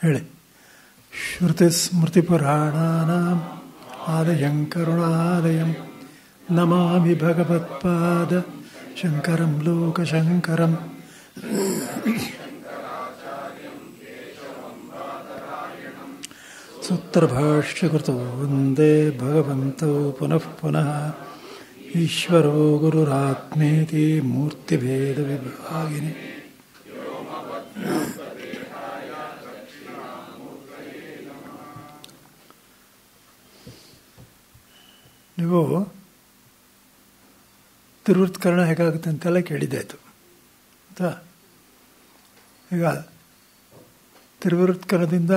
ಹೇಳಿ. ಶ್ರುತಿಸ್ಮೃತಿಪುರಾಣಾನಾಂ ಆಲಯಂ ಕರುಣಾಲಯಂ ನಮಾಮಿ ಭಗವತ್ಪಾದ ಶಂಕರಂ ಲೋಕಶಂಕರಂ. ಸೂತ್ರಭಾಷ್ಯಕೃತೋ ವಂದೇ ಭಗವಂತೌ ಪುನಃ ಪುನಃ ಈಶ್ವರೋ ಗುರುರಾತ್ಮೇತಿ ಮೂರ್ತಿಭೇದ ವಿಭಾಗಿನಿ. ನೀವು ತಿರುವೃತ್ಕರಣ ಹೇಗಾಗುತ್ತೆ ಅಂತೆಲ್ಲ ಕೇಳಿದ್ದಾಯಿತು ಆಯಿತಾ. ಈಗ ತಿರುವೃತ್ಕರಣದಿಂದ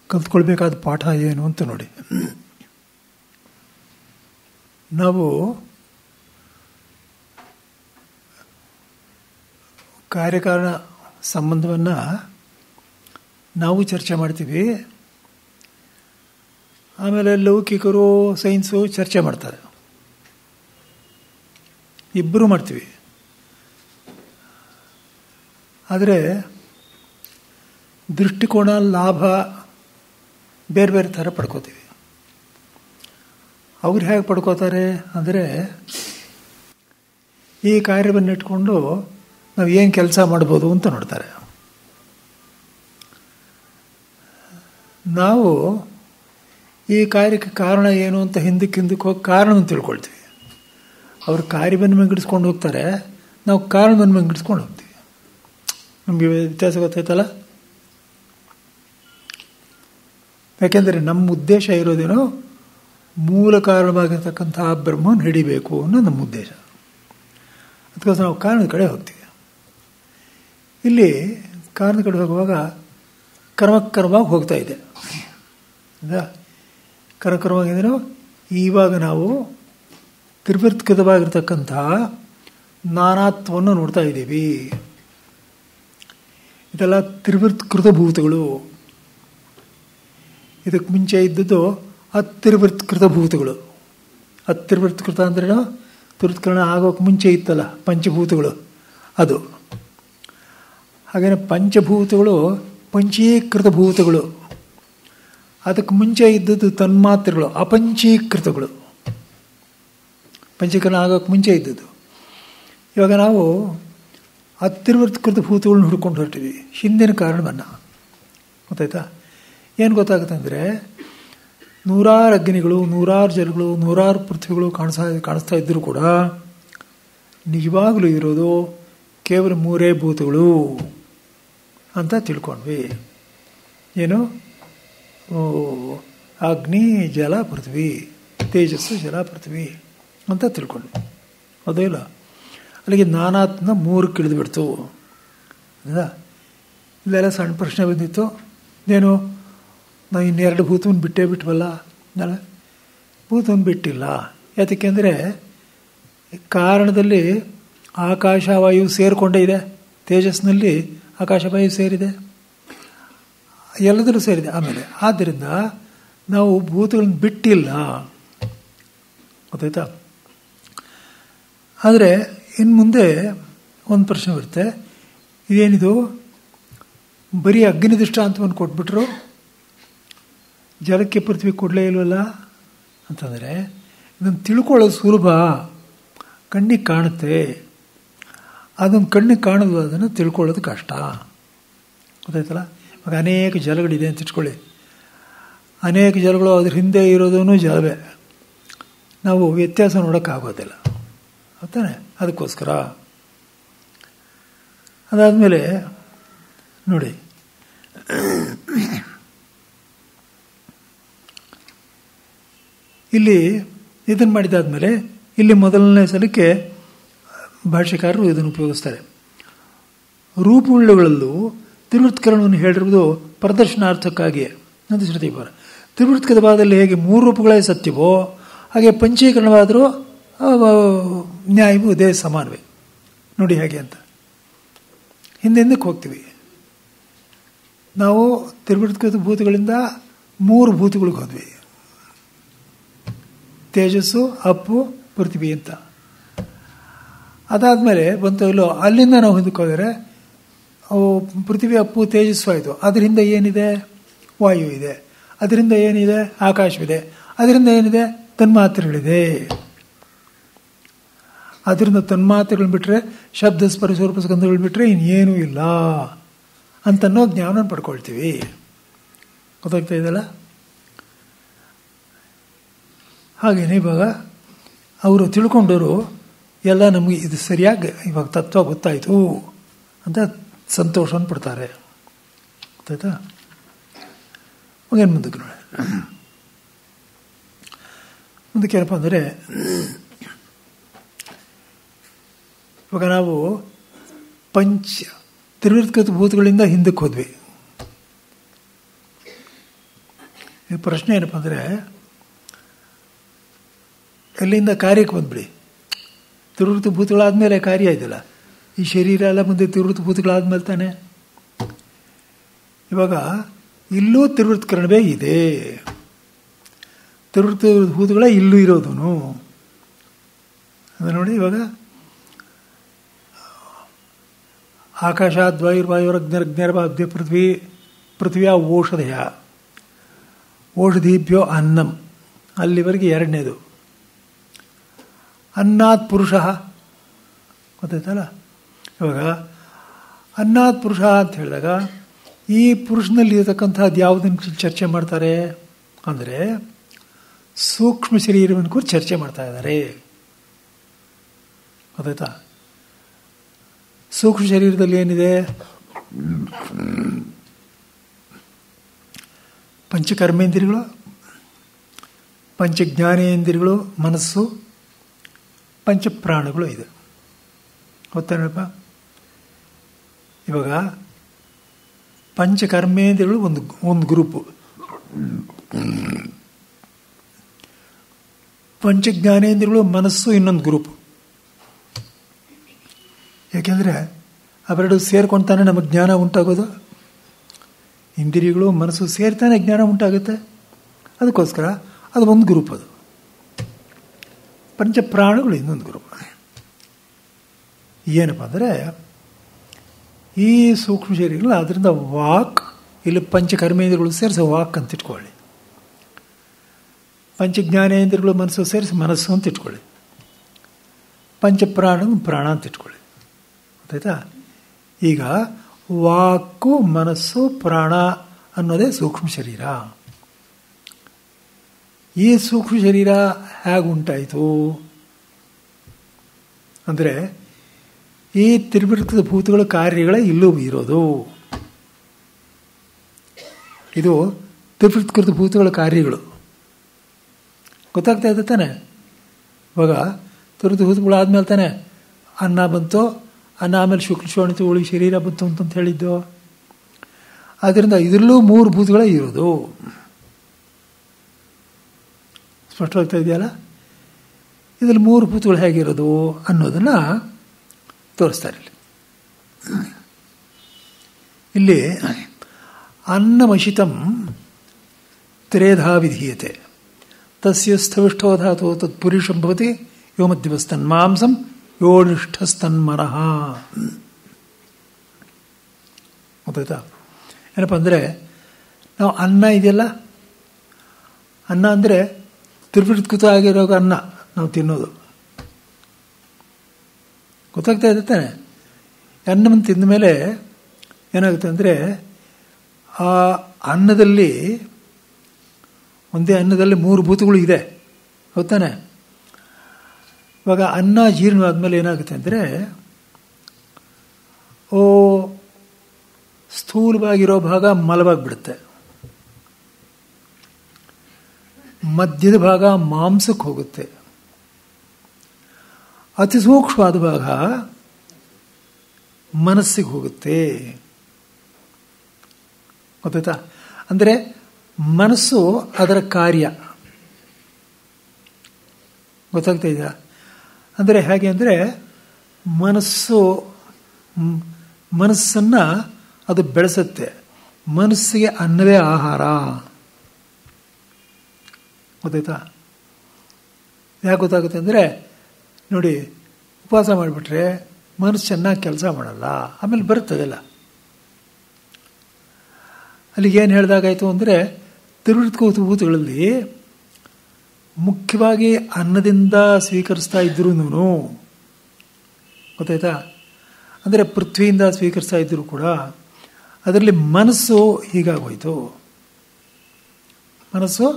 ಕಲ್ತ್ಕೊಳ್ಬೇಕಾದ ಪಾಠ ಏನು ಅಂತ ನೋಡಿ. ನಾವು ಕಾರ್ಯಕಾರಣ ಸಂಬಂಧವನ್ನು ನಾವು ಚರ್ಚೆ ಮಾಡ್ತೀವಿ, ಆಮೇಲೆ ಲೌಕಿಕರು ಸೈನ್ಸು ಚರ್ಚೆ ಮಾಡ್ತಾರೆ, ಇಬ್ಬರು ಮಾಡ್ತೀವಿ. ಆದರೆ ದೃಷ್ಟಿಕೋನ ಲಾಭ ಬೇರೆ ಬೇರೆ ಥರ ಪಡ್ಕೋತೀವಿ. ಅವ್ರು ಹೇಗೆ ಪಡ್ಕೋತಾರೆ ಅಂದರೆ, ಈ ಕಾರ್ಯವನ್ನು ಇಟ್ಕೊಂಡು ನಾವು ಏನು ಕೆಲಸ ಮಾಡ್ಬೋದು ಅಂತ ನೋಡ್ತಾರೆ. ನಾವು ಈ ಕಾರ್ಯಕ್ಕೆ ಕಾರಣ ಏನು ಅಂತ ಹಿಂದಕ್ಕೆ ಹೋಗಿ ಕಾರಣವನ್ನು ತಿಳ್ಕೊಳ್ತೀವಿ. ಅವರು ಕಾರ್ಯವನ್ನು ಮಂಗಿಡಿಸ್ಕೊಂಡು ಹೋಗ್ತಾರೆ, ನಾವು ಕಾರಣವನ್ನು ಮಂಗಿಡಿಸ್ಕೊಂಡು ಹೋಗ್ತೀವಿ. ನಮಗೆ ವ್ಯತ್ಯಾಸ ಗೊತ್ತಾಯ್ತಲ್ಲ. ಯಾಕೆಂದರೆ ನಮ್ಮ ಉದ್ದೇಶ ಇರೋದೇನೋ ಮೂಲ ಕಾರಣವಾಗಿರ್ತಕ್ಕಂತಹ ಬ್ರಹ್ಮವನ್ನು ಹಿಡಿಬೇಕು ಅನ್ನೋ ನಮ್ಮ ಉದ್ದೇಶ. ಅದಕ್ಕೋಸ್ಕರ ನಾವು ಕಾರಣದ ಕಡೆ ಹೋಗ್ತೀವಿ. ಇಲ್ಲಿ ಕಾರಣದ ಕಡೆ ಹೋಗುವಾಗ ಕರ್ಮಕರ್ಮವಾಗಿ ಹೋಗ್ತಾ ಇದೆ. ಕರ್ಮಕರ್ಮವಾಗಿಂದ್ರೂ ಇವಾಗ ನಾವು ತ್ರಿವೃತ್ಕೃತವಾಗಿರ್ತಕ್ಕಂತಹ ನಾನಾತ್ವವನ್ನು ನೋಡ್ತಾ ಇದ್ದೀವಿ. ಇದೆಲ್ಲ ತ್ರಿವೃತ್ಕೃತ ಭೂತಗಳು. ಇದಕ್ಕೆ ಮುಂಚೆ ಇದ್ದದ್ದು ಅತ್ರಿವೃತ್ಕೃತ ಭೂತಗಳು. ಅತ್ರಿವೃತ್ಕೃತ ಅಂದ್ರೇನು? ತ್ರಿವೃತ್ಕರಣ ಆಗೋಕ್ಕೆ ಮುಂಚೆ ಇತ್ತಲ್ಲ ಪಂಚಭೂತಗಳು, ಅದು. ಹಾಗೇನೆ ಪಂಚಭೂತಗಳು ಪಂಚೀಕೃತ ಭೂತಗಳು. ಅದಕ್ಕೆ ಮುಂಚೆ ಇದ್ದದ್ದು ತನ್ಮಾತ್ರೆಗಳು, ಅಪಂಚೀಕೃತಗಳು. ಪಂಚೀಕರಣ ಆಗೋಕ್ಕೆ ಮುಂಚೆ ಇದ್ದದ್ದು. ಇವಾಗ ನಾವು ಅತ್ರಿವೃತ್ಕೃತ ಭೂತಗಳನ್ನ ಹುಡ್ಕೊಂಡು ಹೊರಟಿವಿ, ಹಿಂದಿನ ಕಾರಣವನ್ನು. ಗೊತ್ತಾಯ್ತಾ? ಏನು ಗೊತ್ತಾಗುತ್ತೆ ಅಂದರೆ, ನೂರಾರು ಅಗ್ನಿಗಳು, ನೂರಾರು ಜಲಗಳು, ನೂರಾರು ಪೃಥ್ವಿಗಳು ಕಾಣಿಸ್ತಾ ಇದ್ದರೂ ಕೂಡ ನಿಜವಾಗಲೂ ಇರೋದು ಕೇವಲ ಮೂರೇ ಭೂತಗಳು ಅಂತ ತಿಳ್ಕೊಂಡ್ವಿ. ಏನು? ಅಗ್ನಿ, ಜಲ, ಪೃಥ್ವಿ, ತೇಜಸ್ಸು, ಜಲ, ಪೃಥ್ವಿ ಅಂತ ತಿಳ್ಕೊಂಡ್ವಿ. ಅದೇ ಇಲ್ಲ, ಅಲ್ಲಿಗೆ ನಾನಾತ್ನ ಮೂರು ಕಿಳಿದ್ಬಿಡ್ತು. ಇಲ್ಲೆಲ್ಲ ಸಣ್ಣ ಪ್ರಶ್ನೆ ಬಂದಿತ್ತು, ಏನು ನಾವು ಇನ್ನೆರಡು ಭೂತವನ್ನು ಬಿಟ್ಟೇ ಬಿಟ್ವಲ್ಲ. ಭೂತವನ್ನು ಬಿಟ್ಟಿಲ್ಲ. ಯಾತಕ್ಕೆಂದರೆ ಕಾರಣದಲ್ಲಿ ಆಕಾಶವಾಯು ಸೇರಿಕೊಂಡೇ ಇದೆ, ತೇಜಸ್ಸಿನಲ್ಲಿ ಆಕಾಶವಾಯು ಸೇರಿದೆ, ಎಲ್ಲದರೂ ಸೇರಿದೆ. ಆಮೇಲೆ ಆದ್ದರಿಂದ ನಾವು ಭೂತಗಳನ್ನು ಬಿಟ್ಟಿಲ್ಲ. ಗೊತ್ತಾಯ್ತಾ? ಆದರೆ ಇನ್ನು ಮುಂದೆ ಒಂದು ಪ್ರಶ್ನೆ ಬರುತ್ತೆ, ಇದೇನಿದು ಬರೀ ಅಗ್ನಿ ದೃಷ್ಟಾಂತವನ್ನು ಕೊಟ್ಬಿಟ್ರು, ಜಲಕ್ಕೆ ಪೃಥ್ವಿ ಕೊಡಲೇ ಇಲ್ವಲ್ಲ ಅಂತಂದರೆ, ಇದನ್ನು ತಿಳ್ಕೊಳ್ಳೋದು ಸುಲಭ, ಕಣ್ಣಿಗೆ ಕಾಣುತ್ತೆ. ಅದನ್ನು ಕಣ್ಣಿಗೆ ಕಾಣೋದು, ಅದನ್ನು ತಿಳ್ಕೊಳ್ಳೋದು ಕಷ್ಟ. ಗೊತ್ತಾಯ್ತಲ್ಲ? ಇವಾಗ ಅನೇಕ ಜಲಗಳಿದೆ ಅಂತ ಇಟ್ಕೊಳ್ಳಿ. ಅನೇಕ ಜಲಗಳು ಅದ್ರ ಹಿಂದೆ ಇರೋದೂ ಜಲವೇ, ನಾವು ವ್ಯತ್ಯಾಸ ನೋಡೋಕ್ಕಾಗೋದಿಲ್ಲ. ಗೊತ್ತಾನೆ? ಅದಕ್ಕೋಸ್ಕರ ಅದಾದಮೇಲೆ ನೋಡಿ, ಇಲ್ಲಿ ಇದನ್ನು ಮಾಡಿದಾದ್ಮೇಲೆ ಇಲ್ಲಿ ಮೊದಲನೇ ಸಲಕ್ಕೆ ಭಾಷ್ಯಕಾರರು ಇದನ್ನು ಉಪಯೋಗಿಸ್ತಾರೆ. ರೂಪುಳ್ಳಗಳಲ್ಲೂ ತ್ರಿವೃತ್ಕರಣವನ್ನು ಹೇಳಿರುವುದು ಪ್ರದರ್ಶನಾರ್ಥಕ್ಕಾಗಿಯೇ ಅಂತ ಶ್ರುತಿ ಬರ. ತ್ರಿವೃತ್ಕದ ಭಾಗದಲ್ಲಿ ಹೇಗೆ ಮೂರು ರೂಪಗಳೇ ಸತ್ಯವೋ, ಹಾಗೆ ಪಂಚೀಕರಣವಾದರೂ ನ್ಯಾಯವೂ ಇದೇ ಸಮಾನವೇ. ನೋಡಿ ಹೇಗೆ ಅಂತ ಹಿಂದಕ್ಕೆ ಹೋಗ್ತೀವಿ. ನಾವು ತ್ರಿವೃತ್ಕೃತ ಭೂತಗಳಿಂದ ಮೂರು ಭೂತಗಳಿಗೆ ಹೋದ್ವಿ, ತೇಜಸ್ಸು, ಅಪ್ಪು, ಪೃಥ್ವಿ ಅಂತ. ಅದಾದಮೇಲೆ ಬಂತು ಇಲ್ಲೋ, ಅಲ್ಲಿಂದ ನಾವು ಹಿಂದಕ್ಕೆ ಹೋದರೆ ಪೃಥ್ವಿ ಅಪ್ಪು ತೇಜಸ್ಸು ಆಯಿತು. ಅದರಿಂದ ಏನಿದೆ? ವಾಯು ಇದೆ. ಅದರಿಂದ ಏನಿದೆ? ಆಕಾಶವಿದೆ. ಅದರಿಂದ ಏನಿದೆ? ತನ್ಮಾತ್ರೆಗಳಿದೆ. ಅದರಿಂದ ತನ್ಮಾತ್ರೆಗಳನ್ನ ಬಿಟ್ಟರೆ, ಶಬ್ದ ಸ್ಪರ್ಶ ರೂಪ ಸ್ಕಂದಗಳು ಬಿಟ್ಟರೆ ಇನ್ನೇನೂ ಇಲ್ಲ ಅಂತನ್ನೋ ಜ್ಞಾನ ಪಡ್ಕೊಳ್ತೀವಿ. ಗೊತ್ತಾಗ್ತಾ ಇದೆಯಲ್ಲ? ಹಾಗೇನೆ ಇವಾಗ ಅವರು ತಿಳ್ಕೊಂಡವರು ಎಲ್ಲ ನಮಗೆ ಇದು ಸರಿಯಾಗಿ ಇವಾಗ ತತ್ವ ಗೊತ್ತಾಯಿತು ಅಂತ ಸಂತೋಷವನ್ನು ಪಡ್ತಾರೆ. ಗೊತ್ತಾಯ್ತಾ? ಏನು ಮುಂದಕ್ಕೆ ನೋಡಿ. ಮುಂದಕ್ಕೆ ಏನಪ್ಪ ಅಂದರೆ, ಇವಾಗ ನಾವು ತ್ರಿವೃತ್ಕೃತ ಭೂತಗಳಿಂದ ಹಿಂದಕ್ಕೆ ಹೋದ್ವಿ. ಈ ಪ್ರಶ್ನೆ ಏನಪ್ಪ ಅಂದರೆ, ಎಲ್ಲಿಂದ ಕಾರ್ಯಕ್ಕೆ ಬಂದ್ಬಿಡಿ. ತ್ರಿವೃತ್ತ ಭೂತಗಳಾದಮೇಲೆ ಕಾರ್ಯ ಇದೆಯಲ್ಲ, ಈ ಶರೀರ ಎಲ್ಲ ಮುಂದೆ ತ್ರಿವೃತ್ತ ಭೂತಗಳಾದ್ಮೇಲೆ ತಾನೆ. ಇವಾಗ ಇಲ್ಲೂ ತ್ರಿವೃತ್ಕರಣವೇ ಇದೆ. ತ್ರಿವೃತ್ತ ಭೂತಗಳೇ ಇಲ್ಲೂ ಇರೋದು. ಅದು ನೋಡಿ, ಇವಾಗ ಆಕಾಶಾದ್ ವಾಯುರ್ವಾಯುರಗ್ನಿರಗ್ನಿರ್ಭ್ಯ ಪೃಥ್ವಿಯ ಓಷಧಯ ಓಷಧೀಭ್ಯೋ ಅನ್ನಂ, ಅಲ್ಲಿವರೆಗೆ ಎರಡನೇದು. ಅನ್ನಾತ್ ಪುರುಷ, ಗೊತ್ತಾಯ್ತಲ್ಲ? ಇವಾಗ ಅನ್ನಾತ್ ಪುರುಷ ಅಂತ ಹೇಳಿದಾಗ ಈ ಪುರುಷನಲ್ಲಿ ಇರತಕ್ಕಂಥದ್ದು ಯಾವುದನ್ನು ಚರ್ಚೆ ಮಾಡ್ತಾರೆ ಅಂದರೆ, ಸೂಕ್ಷ್ಮ ಶರೀರವನ್ನು ಕುರಿತು ಚರ್ಚೆ ಮಾಡ್ತಾ ಇದ್ದಾರೆ. ಗೊತ್ತಾಯ್ತಾ? ಸೂಕ್ಷ್ಮ ಶರೀರದಲ್ಲಿ ಏನಿದೆ? ಪಂಚಕರ್ಮೇಂದ್ರಿಯಗಳು, ಪಂಚಜ್ಞಾನೇಂದ್ರಿಯಗಳು, ಮನಸ್ಸು, ಪಂಚಪ್ರಾಣಗಳು ಇದೆ. ಗೊತ್ತೇನಪ್ಪ? ಇವಾಗ ಪಂಚಕರ್ಮೇಂದ್ರಿಯಗಳು ಒಂದು ಗ್ರೂಪು, ಪಂಚಜ್ಞಾನೇಂದ್ರಿಯಗಳು, ಮನಸ್ಸು ಇನ್ನೊಂದು ಗ್ರೂಪು. ಯಾಕೆಂದರೆ ಅವೆರಡು ಸೇರ್ಕೊಳ್ತಾನೆ ನಮಗೆ ಜ್ಞಾನ ಉಂಟಾಗೋದು. ಇಂದ್ರಿಯಗಳು ಮನಸ್ಸು ಸೇರ್ತಾನೆ ಜ್ಞಾನ ಉಂಟಾಗುತ್ತೆ. ಅದಕ್ಕೋಸ್ಕರ ಅದು ಒಂದು ಗ್ರೂಪ್. ಅದು ಪಂಚಪ್ರಾಣಗಳು ಇನ್ನೊಂದು ಗ್ರೂಪ್. ಏನಪ್ಪ ಅಂದರೆ, ಈ ಸೂಕ್ಷ್ಮ ಶರೀರಗಳು ಅದರಿಂದ ವಾಕ್, ಇಲ್ಲಿ ಪಂಚಕರ್ಮೇಂದ್ರಿಯಗಳು ಸೇರಿಸಿ ವಾಕ್ ಅಂತ ಇಟ್ಕೊಳ್ಳಿ, ಪಂಚಜ್ಞಾನೇಂದ್ರಿಯಗಳು ಮನಸ್ಸು ಸೇರಿಸಿ ಮನಸ್ಸು ಅಂತ ಇಟ್ಕೊಳ್ಳಿ, ಪಂಚಪ್ರಾಣ ಪ್ರಾಣ ಅಂತ ಇಟ್ಕೊಳ್ಳಿ. ಗೊತ್ತಾಯ್ತಾ? ಈಗ ವಾಕು, ಮನಸ್ಸು, ಪ್ರಾಣ ಅನ್ನೋದೇ ಸೂಕ್ಷ್ಮ ಶರೀರ. ಈ ಸೂಕ್ಷ್ಮ ಶರೀರ ಹೇಗೆ ಉಂಟಾಯಿತು ಅಂದರೆ, ಈ ತ್ರಿವೃತ್ತದ ಭೂತಗಳ ಕಾರ್ಯಗಳೇ ಇಲ್ಲೂ ಇರೋದು. ಇದು ತ್ರಿವೃತ್ಕೃತ ಭೂತಗಳ ಕಾರ್ಯಗಳು. ಗೊತ್ತಾಗ್ತಾ ಇದೆ ತಾನೆ? ಇವಾಗ ತ್ರಿವೃತ್ತ ಭೂತಗಳಾದ್ಮೇಲೆ ತಾನೆ ಅನ್ನ ಬಂತು, ಅನ್ನ ಆಮೇಲೆ ಶುಕ್ಲ ಶೋಣಿತು, ಉಳಿ ಶರೀರ ಬಂತು ಅಂತಂತ ಹೇಳಿದ್ದು. ಆದ್ದರಿಂದ ಇದರಲ್ಲೂ ಮೂರು ಭೂತಗಳೇ ಇರೋದು. ಸ್ಪಷ್ಟವಾಗ್ತಾ ಇದೆಯಲ್ಲ? ಇದರಲ್ಲಿ ಮೂರು ಭೂತಗಳು ಹೇಗಿರೋದು ಅನ್ನೋದನ್ನು ತೋರಿಸ್ತಾರೆ. ಇಲ್ಲಿ ಅನ್ನಮಶಿತಂ ತ್ರೇಧಾ ವಿಧೀಯತೆ ತಸ್ಯ ಸ್ಥವಿಷ್ಠೋ ಧಾತು ತತ್ಪುರುಷಂ ಭವತಿ ಯೋ ಮಧ್ಯವಸ್ತನ್ಮಾಂಸಂ ಯೋ ನಿಷ್ಠಸ್ತನ್ಮನಃ. ಗೊತ್ತಾಯ್ತಾ? ಏನಪ್ಪ ಅಂದರೆ, ನಾವು ಅನ್ನ ಇದೆಯಲ್ಲ, ಅನ್ನ ಅಂದರೆ ತ್ರಿವೃತ್ಕೃತ ಆಗಿರೋ ಅನ್ನ ನಾವು ತಿನ್ನೋದು. ಗೊತ್ತಾಗ್ತಾ ಇದೆ ತಾನೆ? ಅನ್ನವನ್ನು ತಿಂದ ಮೇಲೆ ಏನಾಗುತ್ತೆ ಅಂದರೆ, ಆ ಅನ್ನದಲ್ಲಿ, ಒಂದೇ ಅನ್ನದಲ್ಲಿ ಮೂರು ಭೂತಗಳು ಇದೆ. ಗೊತ್ತಾನೆ? ಇವಾಗ ಅನ್ನ ಜೀರ್ಣವಾದ್ಮೇಲೆ ಏನಾಗುತ್ತೆ ಅಂದರೆ, ಸ್ಥೂಲವಾಗಿರೋ ಭಾಗ ಮಲವಾಗಿಬಿಡುತ್ತೆ, ಮಧ್ಯದ ಭಾಗ ಮಾಂಸಕ್ಕೆ ಹೋಗುತ್ತೆ, ಅತಿ ಸೂಕ್ಷ್ಮವಾದ ಭಾಗ ಮನಸ್ಸಿಗೆ ಹೋಗುತ್ತೆ. ಗೊತ್ತಾಯ್ತಾ? ಅಂದರೆ ಮನಸ್ಸು ಅದರ ಕಾರ್ಯ. ಗೊತ್ತಾಗ್ತಾ ಇದೆಯಾ? ಅಂದರೆ ಹೇಗೆ ಅಂದರೆ, ಮನಸ್ಸನ್ನು ಅದು ಬೆಳೆಸುತ್ತೆ. ಮನಸ್ಸಿಗೆ ಅನ್ನವೇ ಆಹಾರ. ಗೊತ್ತಾಯ್ತಾ? ಯಾಕೆ ಗೊತ್ತಾಗುತ್ತೆ ಅಂದರೆ, ನೋಡಿ, ಉಪವಾಸ ಮಾಡಿಬಿಟ್ರೆ ಮನಸ್ಸು ಚೆನ್ನಾಗಿ ಕೆಲಸ ಮಾಡಲ್ಲ, ಆಮೇಲೆ ಬರುತ್ತದೆಲ್ಲ. ಅಲ್ಲಿಗೆ ಏನು ಹೇಳಿದಾಗಾಯಿತು ಅಂದರೆ ತ್ರಿವೃತ್ಕಭೂತಗಳಲ್ಲಿ ಮುಖ್ಯವಾಗಿ ಅನ್ನದಿಂದ ಸ್ವೀಕರಿಸ್ತಾ ಇದ್ರೂ ಗೊತ್ತಾಯ್ತಾ, ಅಂದರೆ ಪೃಥ್ವಿಯಿಂದ ಸ್ವೀಕರಿಸ್ತಾ ಇದ್ದರೂ ಕೂಡ ಅದರಲ್ಲಿ ಮನಸ್ಸು ಹೀಗಾಗೋಯ್ತು. ಮನಸ್ಸು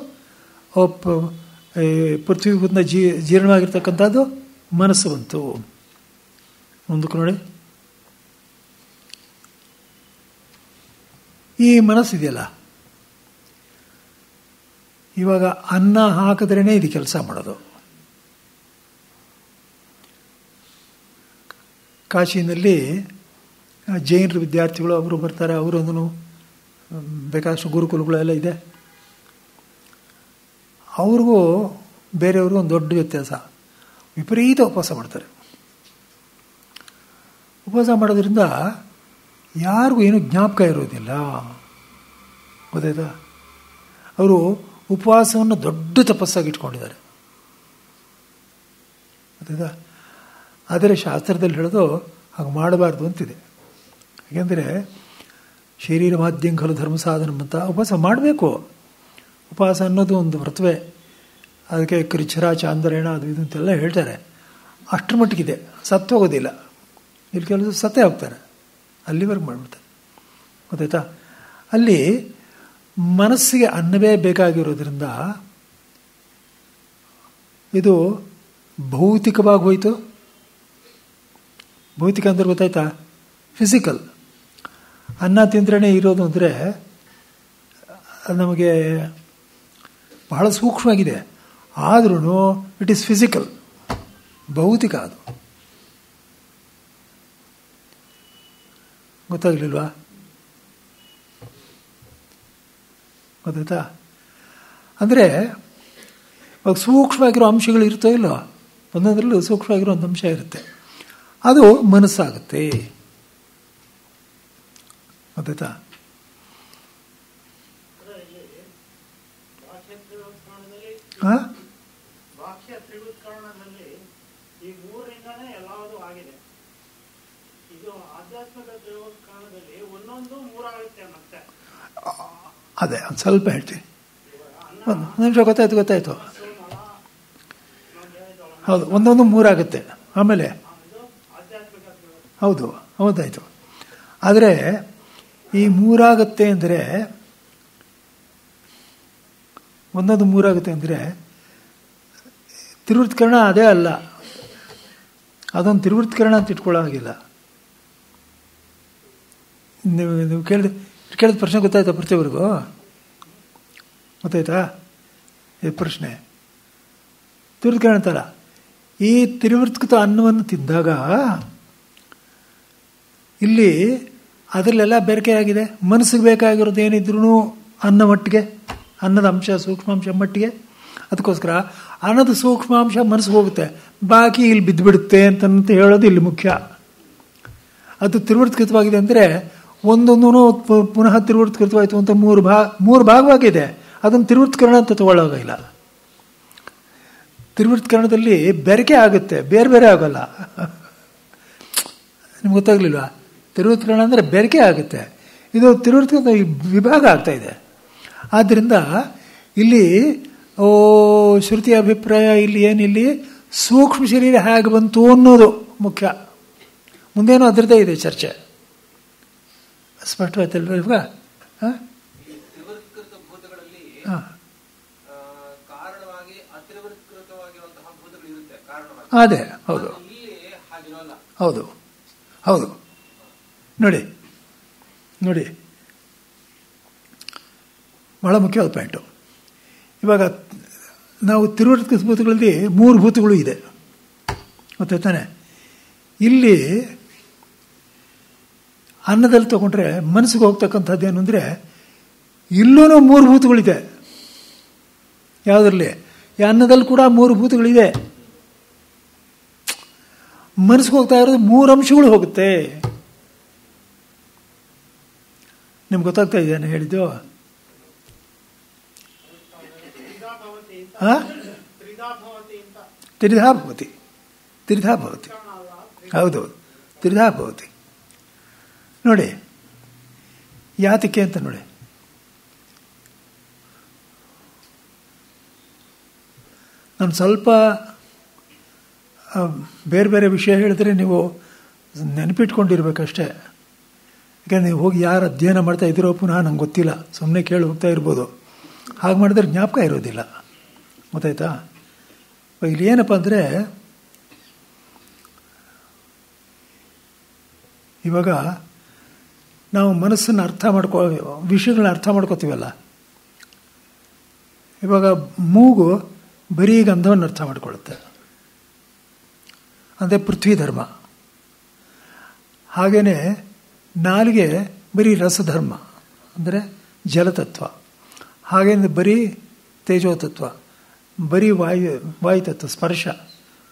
ಪೃಥ್ವಿಭೂತನ ಜೀರ್ಣವಾಗಿರ್ತಕ್ಕಂಥದ್ದು ಮನಸ್ಸು ಬಂತು. ಮುಂದಕ್ಕೆ ನೋಡಿ, ಈ ಮನಸ್ಸಿದೆಯಲ್ಲ, ಇವಾಗ ಅನ್ನ ಹಾಕಿದ್ರೇ ಇದು ಕೆಲಸ ಮಾಡೋದು. ಕಾಶಿನಲ್ಲಿ ಜೈನರ ವಿದ್ಯಾರ್ಥಿಗಳು ಅವರು ಬರ್ತಾರೆ, ಅವರೊಂದು ಬೇಕಾದಷ್ಟು ಗುರುಕುಲಗಳೆಲ್ಲ ಇದೆ. ಅವ್ರಿಗೂ ಬೇರೆಯವ್ರಿಗೂ ಒಂದು ದೊಡ್ಡ ವ್ಯತ್ಯಾಸ, ವಿಪರೀತ ಉಪವಾಸ ಮಾಡ್ತಾರೆ. ಉಪವಾಸ ಮಾಡೋದ್ರಿಂದ ಯಾರಿಗೂ ಏನೂ ಜ್ಞಾಪಕ ಇರೋದಿಲ್ಲ, ಗೊತ್ತಾಯ್ತಾ. ಅವರು ಉಪವಾಸವನ್ನು ದೊಡ್ಡ ತಪಸ್ಸಾಗಿ ಇಟ್ಕೊಂಡಿದ್ದಾರೆ, ಗೊತ್ತಾಯ್ತಾ. ಆದರೆ ಶಾಸ್ತ್ರದಲ್ಲಿ ಹೇಳೋದು ಹಾಗೆ ಮಾಡಬಾರ್ದು ಅಂತಿದೆ. ಯಾಕೆಂದರೆ ಶರೀರ ಮಾಧ್ಯಂಕಲು ಧರ್ಮ ಸಾಧನ ಅಂತ ಉಪವಾಸ ಮಾಡಬೇಕು. ಉಪವಾಸ ಅನ್ನೋದು ಒಂದು ವ್ರತವೇ. ಅದಕ್ಕೆ ಕೃಚ್ಛರ ಚಾಂದ್ರೇಣ ಅದು ಇದು ಅಂತೆಲ್ಲ ಹೇಳ್ತಾರೆ. ಅಷ್ಟರ ಮಟ್ಟಿಗಿದೆ, ಸತ್ತೋಗೋದಿಲ್ಲ. ಇಲ್ಲಿ ಕೆಲವು ಸತ್ತೇ ಹೋಗ್ತಾರೆ, ಅಲ್ಲಿವರೆಗೆ ಮಾಡಿಬಿಡ್ತಾರೆ, ಗೊತ್ತಾಯ್ತಾ. ಅಲ್ಲಿ ಮನಸ್ಸಿಗೆ ಅನ್ನವೇ ಬೇಕಾಗಿರೋದ್ರಿಂದ ಇದು ಭೌತಿಕವಾಗಿ ಹೋಯಿತು. ಭೌತಿಕ ಅಂದ್ರೆ ಗೊತ್ತಾಯ್ತಾ, ಫಿಸಿಕಲ್. ಅನ್ನ ತಿಂದ್ರೇ ಇರೋದು ಅಂದರೆ ನಮಗೆ ಬಹಳ ಸೂಕ್ಷ್ಮವಾಗಿದೆ, ಆದ್ರೂ ಇಟ್ ಈಸ್ ಫಿಸಿಕಲ್, ಭೌತಿಕ. ಅದು ಗೊತ್ತಾಗಲಿಲ್ವಾ, ಗೊತ್ತಾಯ್ತಾ. ಅಂದರೆ ಇವಾಗ ಸೂಕ್ಷ್ಮವಾಗಿರೋ ಅಂಶಗಳು ಇರ್ತೋ ಇಲ್ಲೋ, ಒಂದೊಂದರಲ್ಲೂ ಸೂಕ್ಷ್ಮವಾಗಿರೋ ಒಂದು ಅಂಶ ಇರುತ್ತೆ, ಅದು ಮನಸ್ಸಾಗುತ್ತೆ, ಗೊತ್ತಾಯ್ತಾ. ಅದೇ ಒಂದು ಸ್ವಲ್ಪ ಹೇಳ್ತೀನಿ, ಒಂದು ನಿಮಿಷ. ಗೊತ್ತಾಯ್ತು. ಹೌದು, ಒಂದೊಂದು ಮೂರಾಗುತ್ತೆ. ಆಮೇಲೆ ಹೌದಾಯ್ತು. ಆದರೆ ಈ ಮೂರಾಗುತ್ತೆ ಅಂದರೆ, ಒಂದೊಂದು ಮೂರಾಗುತ್ತೆ ಅಂದರೆ ತಿರುವೃತ್ಕರಣ ಅದೇ ಅಲ್ಲ, ಅದೊಂದು ತಿರುವೃತ್ಕರಣ ಅಂತ ಇಟ್ಕೊಳ್ಳೋಂಗಿಲ್ಲ. ನೀವು ಕೇಳಿದ ಪ್ರಶ್ನೆ ಗೊತ್ತಾಯ್ತಾ ಪ್ರತಿಯೊಬ್ಬರಿಗೂ? ಗೊತ್ತಾಯ್ತಾ ಈ ಪ್ರಶ್ನೆ? ತಿರುವೃತ್ಕರಣ ಅಂತಲ್ಲ, ಈ ತಿರುವೃತ್ಕೃತ ಅನ್ನವನ್ನು ತಿಂದಾಗ ಇಲ್ಲಿ ಅದರಲ್ಲೆಲ್ಲ ಬೆರಕೆ ಆಗಿದೆ. ಮನಸ್ಸಿಗೆ ಬೇಕಾಗಿರೋದು ಏನಿದ್ರು ಅನ್ನ ಮಟ್ಟಿಗೆ, ಅನ್ನದ ಅಂಶ ಸೂಕ್ಷ್ಮಾಂಶ ಮಟ್ಟಿಗೆ. ಅದಕ್ಕೋಸ್ಕರ ಅನ್ನದ ಸೂಕ್ಷ್ಮಾಂಶ ಮನಸ್ಸಿಗೆ ಹೋಗುತ್ತೆ, ಬಾಕಿ ಇಲ್ಲಿ ಬಿದ್ದುಬಿಡುತ್ತೆ ಅಂತ ಹೇಳೋದು ಇಲ್ಲಿ ಮುಖ್ಯ. ಅದು ತಿರುವೃತ್ಕೃತವಾಗಿದೆ ಅಂದರೆ ಒಂದೊಂದೂ ಪುನಃ ತಿರುವೃತ್ಕೃತವಾಯಿತು ಅಂತ ಮೂರು ಭಾಗವಾಗಿದೆ. ಅದನ್ನು ತಿರುವೃತ್ಕರಣ ಅಂತ ತಗೊಳ್ಳೋಗಿಲ್ಲ. ತಿರುವೃತ್ಕರಣದಲ್ಲಿ ಬೆರಕೆ ಆಗುತ್ತೆ, ಬೇರೆ ಬೇರೆ ಆಗೋಲ್ಲ. ನಿಮ್ಗೆ ಗೊತ್ತಾಗ್ಲಿಲ್ವಾ? ತಿರುವೃತ್ಕರಣ ಅಂದರೆ ಬೆರಕೆ ಆಗುತ್ತೆ, ಇದು ತಿರುವೃತ್ಕರಣ ವಿಭಾಗ ಆಗ್ತಾ ಇದೆ. ಆದ್ದರಿಂದ ಇಲ್ಲಿ ಶ್ರುತಿಯ ಅಭಿಪ್ರಾಯ ಇಲ್ಲಿ ಏನಿಲ್ಲಿ ಸೂಕ್ಷ್ಮ ಶರೀರ ಹೇಗೆ ಬಂತು ಅನ್ನೋದು ಮುಖ್ಯ. ಮುಂದೇನೋ ಅದರದ್ದೇ ಇದೆ ಚರ್ಚೆ. ಸ್ಪಷ್ಟವಾಯ್ತಲ್ವ ಇವಾಗ? ಅದೇ ಹೌದು. ನೋಡಿ ಬಹಳ ಮುಖ್ಯವಾದ ಪಾಯಿಂಟು. ಇವಾಗ ನಾವು ತಿರುವೃತ್ಕೃತ ಭೂತಗಳಲ್ಲಿ 3 ಭೂತಗಳು ಇದೆ, ಗೊತ್ತಾಯ್ತಾನೆ. ಇಲ್ಲಿ ಅನ್ನದಲ್ಲಿ ತಗೊಂಡ್ರೆ ಮನಸ್ಸಿಗೆ ಹೋಗ್ತಕ್ಕಂಥದ್ದು ಏನು ಅಂದರೆ ಇಲ್ಲೂ 3 ಭೂತಗಳಿದೆ. ಯಾವುದರಲ್ಲಿ? ಈ ಅನ್ನದಲ್ಲಿ ಕೂಡ 3 ಭೂತಗಳಿದೆ. ಮನಸ್ಸಿಗೆ ಹೋಗ್ತಾ ಇರೋದು 3 ಅಂಶಗಳು ಹೋಗುತ್ತೆ. ನಿಮ್ಗೆ ಗೊತ್ತಾಗ್ತಾ ಇದೆಯಾ ಹೇಳಿದ್ದು? ತ್ರಿಧಾ ಭವತಿ. ಹೌದು, ತ್ರಿಧಾ ಭವತಿ. ನೋಡಿ ಯಾತಕ್ಕೆ ಅಂತ ನೋಡಿ. ನಾನು ಸ್ವಲ್ಪ ಬೇರೆ ಬೇರೆ ವಿಷಯ ಹೇಳಿದ್ರೆ ನೀವು ನೆನಪಿಟ್ಕೊಂಡಿರ್ಬೇಕಷ್ಟೇ. ಯಾಕಂದರೆ ನೀವು ಹೋಗಿ ಯಾರು ಅಧ್ಯಯನ ಮಾಡ್ತಾ ಇದ್ದೀರೋ ಪುನಃ ನಂಗೆ ಗೊತ್ತಿಲ್ಲ, ಸುಮ್ಮನೆ ಕೇಳಿ ಹೋಗ್ತಾ ಇರ್ಬೋದು. ಹಾಗೆ ಮಾಡಿದ್ರೆ ಜ್ಞಾಪಕ ಇರೋದಿಲ್ಲ. ಗೊತ್ತಾಯ್ತಾ? ಇಲ್ಲಿ ಏನಪ್ಪ ಅಂದರೆ, ಇವಾಗ ನಾವು ಮನಸ್ಸನ್ನು ವಿಷಯಗಳನ್ನ ಅರ್ಥ ಮಾಡ್ಕೋತೀವಲ್ಲ. ಇವಾಗ ಮೂಗು ಬರೀ ಗಂಧವನ್ನು ಅರ್ಥ ಮಾಡ್ಕೊಳ್ಳುತ್ತೆ, ಅಂದರೆ ಪೃಥ್ವಿ ಧರ್ಮ. ಹಾಗೆಯೇ ನಾಲಿಗೆ ಬರೀ ರಸಧರ್ಮ, ಅಂದರೆ ಜಲತತ್ವ. ಹಾಗೇನೆ ಬರೀ ತೇಜೋತತ್ವ, ಬರೀ ವಾಯುತತ್ವ, ಸ್ಪರ್ಶ,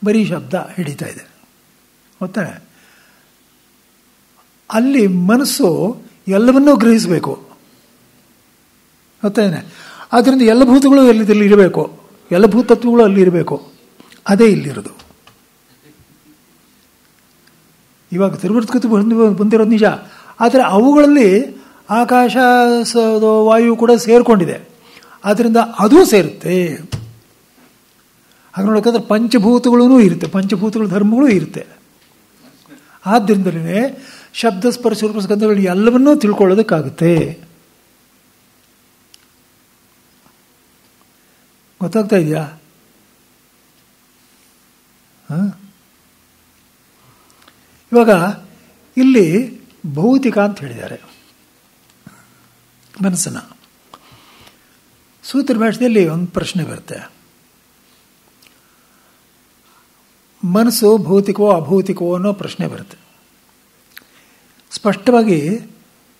ಬರೀ ಶಬ್ದ ಹಿಡಿತಾ ಇದೆ. ಗೊತ್ತಾ? ಅಲ್ಲಿ ಮನಸ್ಸು ಎಲ್ಲವನ್ನೂ ಗ್ರಹಿಸಬೇಕು. ಗೊತ್ತಾನೆ? ಆದ್ದರಿಂದ ಎಲ್ಲ ಭೂತಗಳು ಎಲ್ಲಿದ್ದಲ್ಲಿ ಇರಬೇಕು, ಎಲ್ಲ ಭೂತತ್ವಗಳು ಅಲ್ಲಿ ಇರಬೇಕು. ಅದೇ ಇಲ್ಲಿರೋದು. ಇವಾಗ ತಿರುವರ್ತಕತೆ ಬಂದಿರೋದು ನಿಜ, ಆದರೆ ಅವುಗಳಲ್ಲಿ ಆಕಾಶ ವಾಯು ಕೂಡ ಸೇರಿಕೊಂಡಿದೆ. ಆದ್ದರಿಂದ ಅದೂ ಸೇರುತ್ತೆ. ಹಾಗೆ ನೋಡೋಕ್ಕಾದ್ರೆ ಪಂಚಭೂತಗಳೂ ಇರುತ್ತೆ, ಪಂಚಭೂತಗಳ ಧರ್ಮಗಳೂ ಇರುತ್ತೆ. ಆದ್ದರಿಂದಲೇ ಶಬ್ದ ಸ್ಪರ್ಶ ರೂಪ ಸ್ಕಂದಗಳು ಎಲ್ಲವನ್ನೂ ತಿಳ್ಕೊಳ್ಳೋದಕ್ಕಾಗುತ್ತೆ. ಗೊತ್ತಾಗ್ತಾ ಇದೆಯಾ? ಇವಾಗ ಇಲ್ಲಿ ಭೌತಿಕ ಅಂತ ಹೇಳಿದ್ದಾರೆ ಮನಸ್ಸನ್ನು. ಸೂತ್ರ ಭಾಷೆಯಲ್ಲಿ ಒಂದು ಪ್ರಶ್ನೆ ಬರುತ್ತೆ, ಮನಸ್ಸು ಭೌತಿಕವೋ ಅಭೌತಿಕವೋ ಅನ್ನೋ ಪ್ರಶ್ನೆ ಬರುತ್ತೆ. ಸ್ಪಷ್ಟವಾಗಿ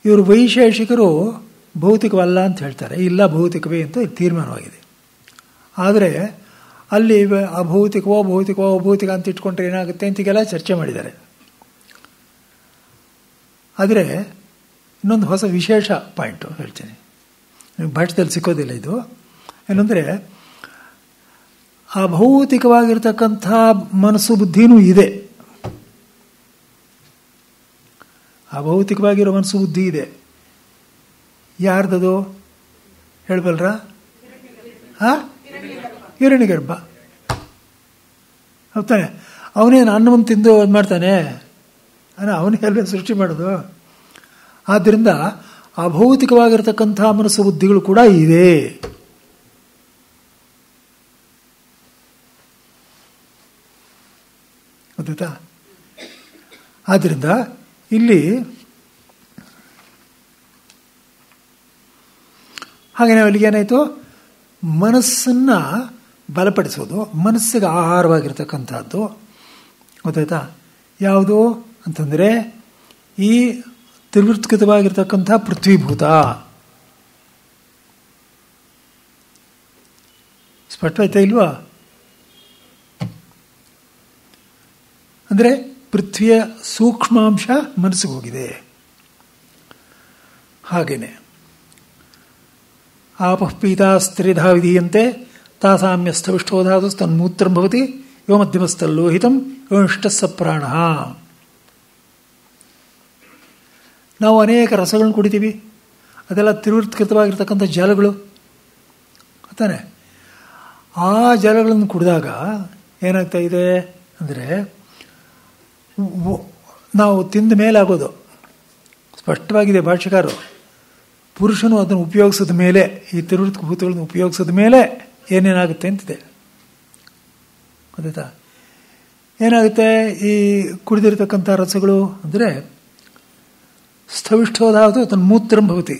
ಇವರು ವೈಶೇಷಿಕರು ಭೌತಿಕವಲ್ಲ ಅಂತ ಹೇಳ್ತಾರೆ, ಇಲ್ಲ ಭೌತಿಕವೇ ಅಂತ ತೀರ್ಮಾನವಾಗಿದೆ. ಆದರೆ ಅಲ್ಲಿ ಅಭೌತಿಕವೋ ಭೌತಿಕವೋ ಅಭೌತಿಕ ಅಂತ ಇಟ್ಕೊಂಡ್ರೆ ಏನಾಗುತ್ತೆ ಅಂತೀಗೆಲ್ಲ ಚರ್ಚೆ ಮಾಡಿದ್ದಾರೆ. ಆದರೆ ಇನ್ನೊಂದು ಹೊಸ ವಿಶೇಷ ಪಾಯಿಂಟು ಹೇಳ್ತೀನಿ, ನಿಮಗೆ ಭಾಷೆದಲ್ಲಿ ಸಿಕ್ಕೋದಿಲ್ಲ ಇದು. ಏನಂದರೆ, ಅಭೌತಿಕವಾಗಿರ್ತಕ್ಕಂಥ ಮನಸ್ಸು ಬುದ್ಧಿನೂ ಇದೆ, ಅಭೌತಿಕವಾಗಿರೋ ಮನಸ್ಸು ಬುದ್ಧಿ ಇದೆ. ಯಾರ್ದದು ಹೇಳಬಲ್ರ? ಹಿರಣ್ಯಗರ್ಭ. ಹೌದಾನೆ? ಅವನೇನು ಅನ್ನವನ್ನು ತಿಂದು ಇದು ಮಾಡ್ತಾನೆ, ಅವನೇ ಎಲ್ಲ ಸೃಷ್ಟಿ ಮಾಡೋದು. ಆದ್ದರಿಂದ ಅಭೌತಿಕವಾಗಿರ್ತಕ್ಕಂಥ ಮನಸ್ಸು ಬುದ್ಧಿಗಳು ಕೂಡ ಇವೆ. ಗೊತ್ತಾಯ್ತಾ? ಆದ್ದರಿಂದ ಇಲ್ಲಿ ಹಾಗೆಯೇ ಅಲ್ಲಿಗೆ ಏನಾಯಿತು, ಮನಸ್ಸನ್ನು ಬಲಪಡಿಸೋದು, ಮನಸ್ಸಿಗೆ ಆಹಾರವಾಗಿರ್ತಕ್ಕಂಥದ್ದು. ಗೊತ್ತಾಯ್ತಾ? ಯಾವುದು ಅಂತಂದರೆ ಈ ತ್ರಿವೃತ್ಕೃತವಾಗಿರ್ತಕ್ಕಂಥ ಪೃಥ್ವೀಭೂತ. ಸ್ಪಷ್ಟವಾಯ್ತಾ ಇಲ್ವಾ? ಅಂದರೆ ಪೃಥ್ವಿಯ ಸೂಕ್ಷ್ಮಾಂಶ ಮನಸ್ಸಿಗೆ ಹೋಗಿದೆ. ಹಾಗೇನೆ ಆಪಃ ಪೀತಾಸ್ತ್ರಿಧಾ ವಿಧೀಯಂತೆ ತಾಸಾಮ್ಯಸ್ಥವಿಷ್ಠೋಧಾತು ತನ್ಮೂತ್ರಂ ಭವತಿ ಯೋ ಮಧ್ಯಮಸ್ಥಲ್ಲೋಹಿತಂ ಯೋ ಇಷ್ಟಸ್ಸ ಪ್ರಾಣ. ನಾವು ಅನೇಕ ರಸಗಳನ್ನು ಕುಡಿತೀವಿ, ಅದೆಲ್ಲ ತ್ರಿವೃತ್ಕೃತವಾಗಿರ್ತಕ್ಕಂಥ ಜಲಗಳು ತಾನೆ. ಆ ಜಲಗಳನ್ನು ಕುಡಿದಾಗ ಏನಾಗ್ತಾ ಇದೆ ಅಂದರೆ, ನಾವು ತಿಂದ ಮೇಲೆ ಆಗೋದು ಸ್ಪಷ್ಟವಾಗಿದೆ. ಭಾಷ್ಯಕಾರರು ಪುರುಷನು ಅದನ್ನು ಉಪಯೋಗಿಸಿದ ಮೇಲೆ, ಈ ತ್ರಿವೃತ್ಕಭೂತಗಳನ್ನು ಉಪಯೋಗಿಸಿದ ಮೇಲೆ ಏನೇನಾಗುತ್ತೆ ಅಂತಿದೆ. ಗೊತ್ತಾಯ್ತಾ? ಏನಾಗುತ್ತೆ ಈ ಕುಡಿದಿರ್ತಕ್ಕಂಥ ರಸಗಳು ಅಂದರೆ, ಸ್ಥವಿಷ್ಠೋದಾವುದು ತನ್ನ ಮೂತ್ರಂ ಭವತಿ,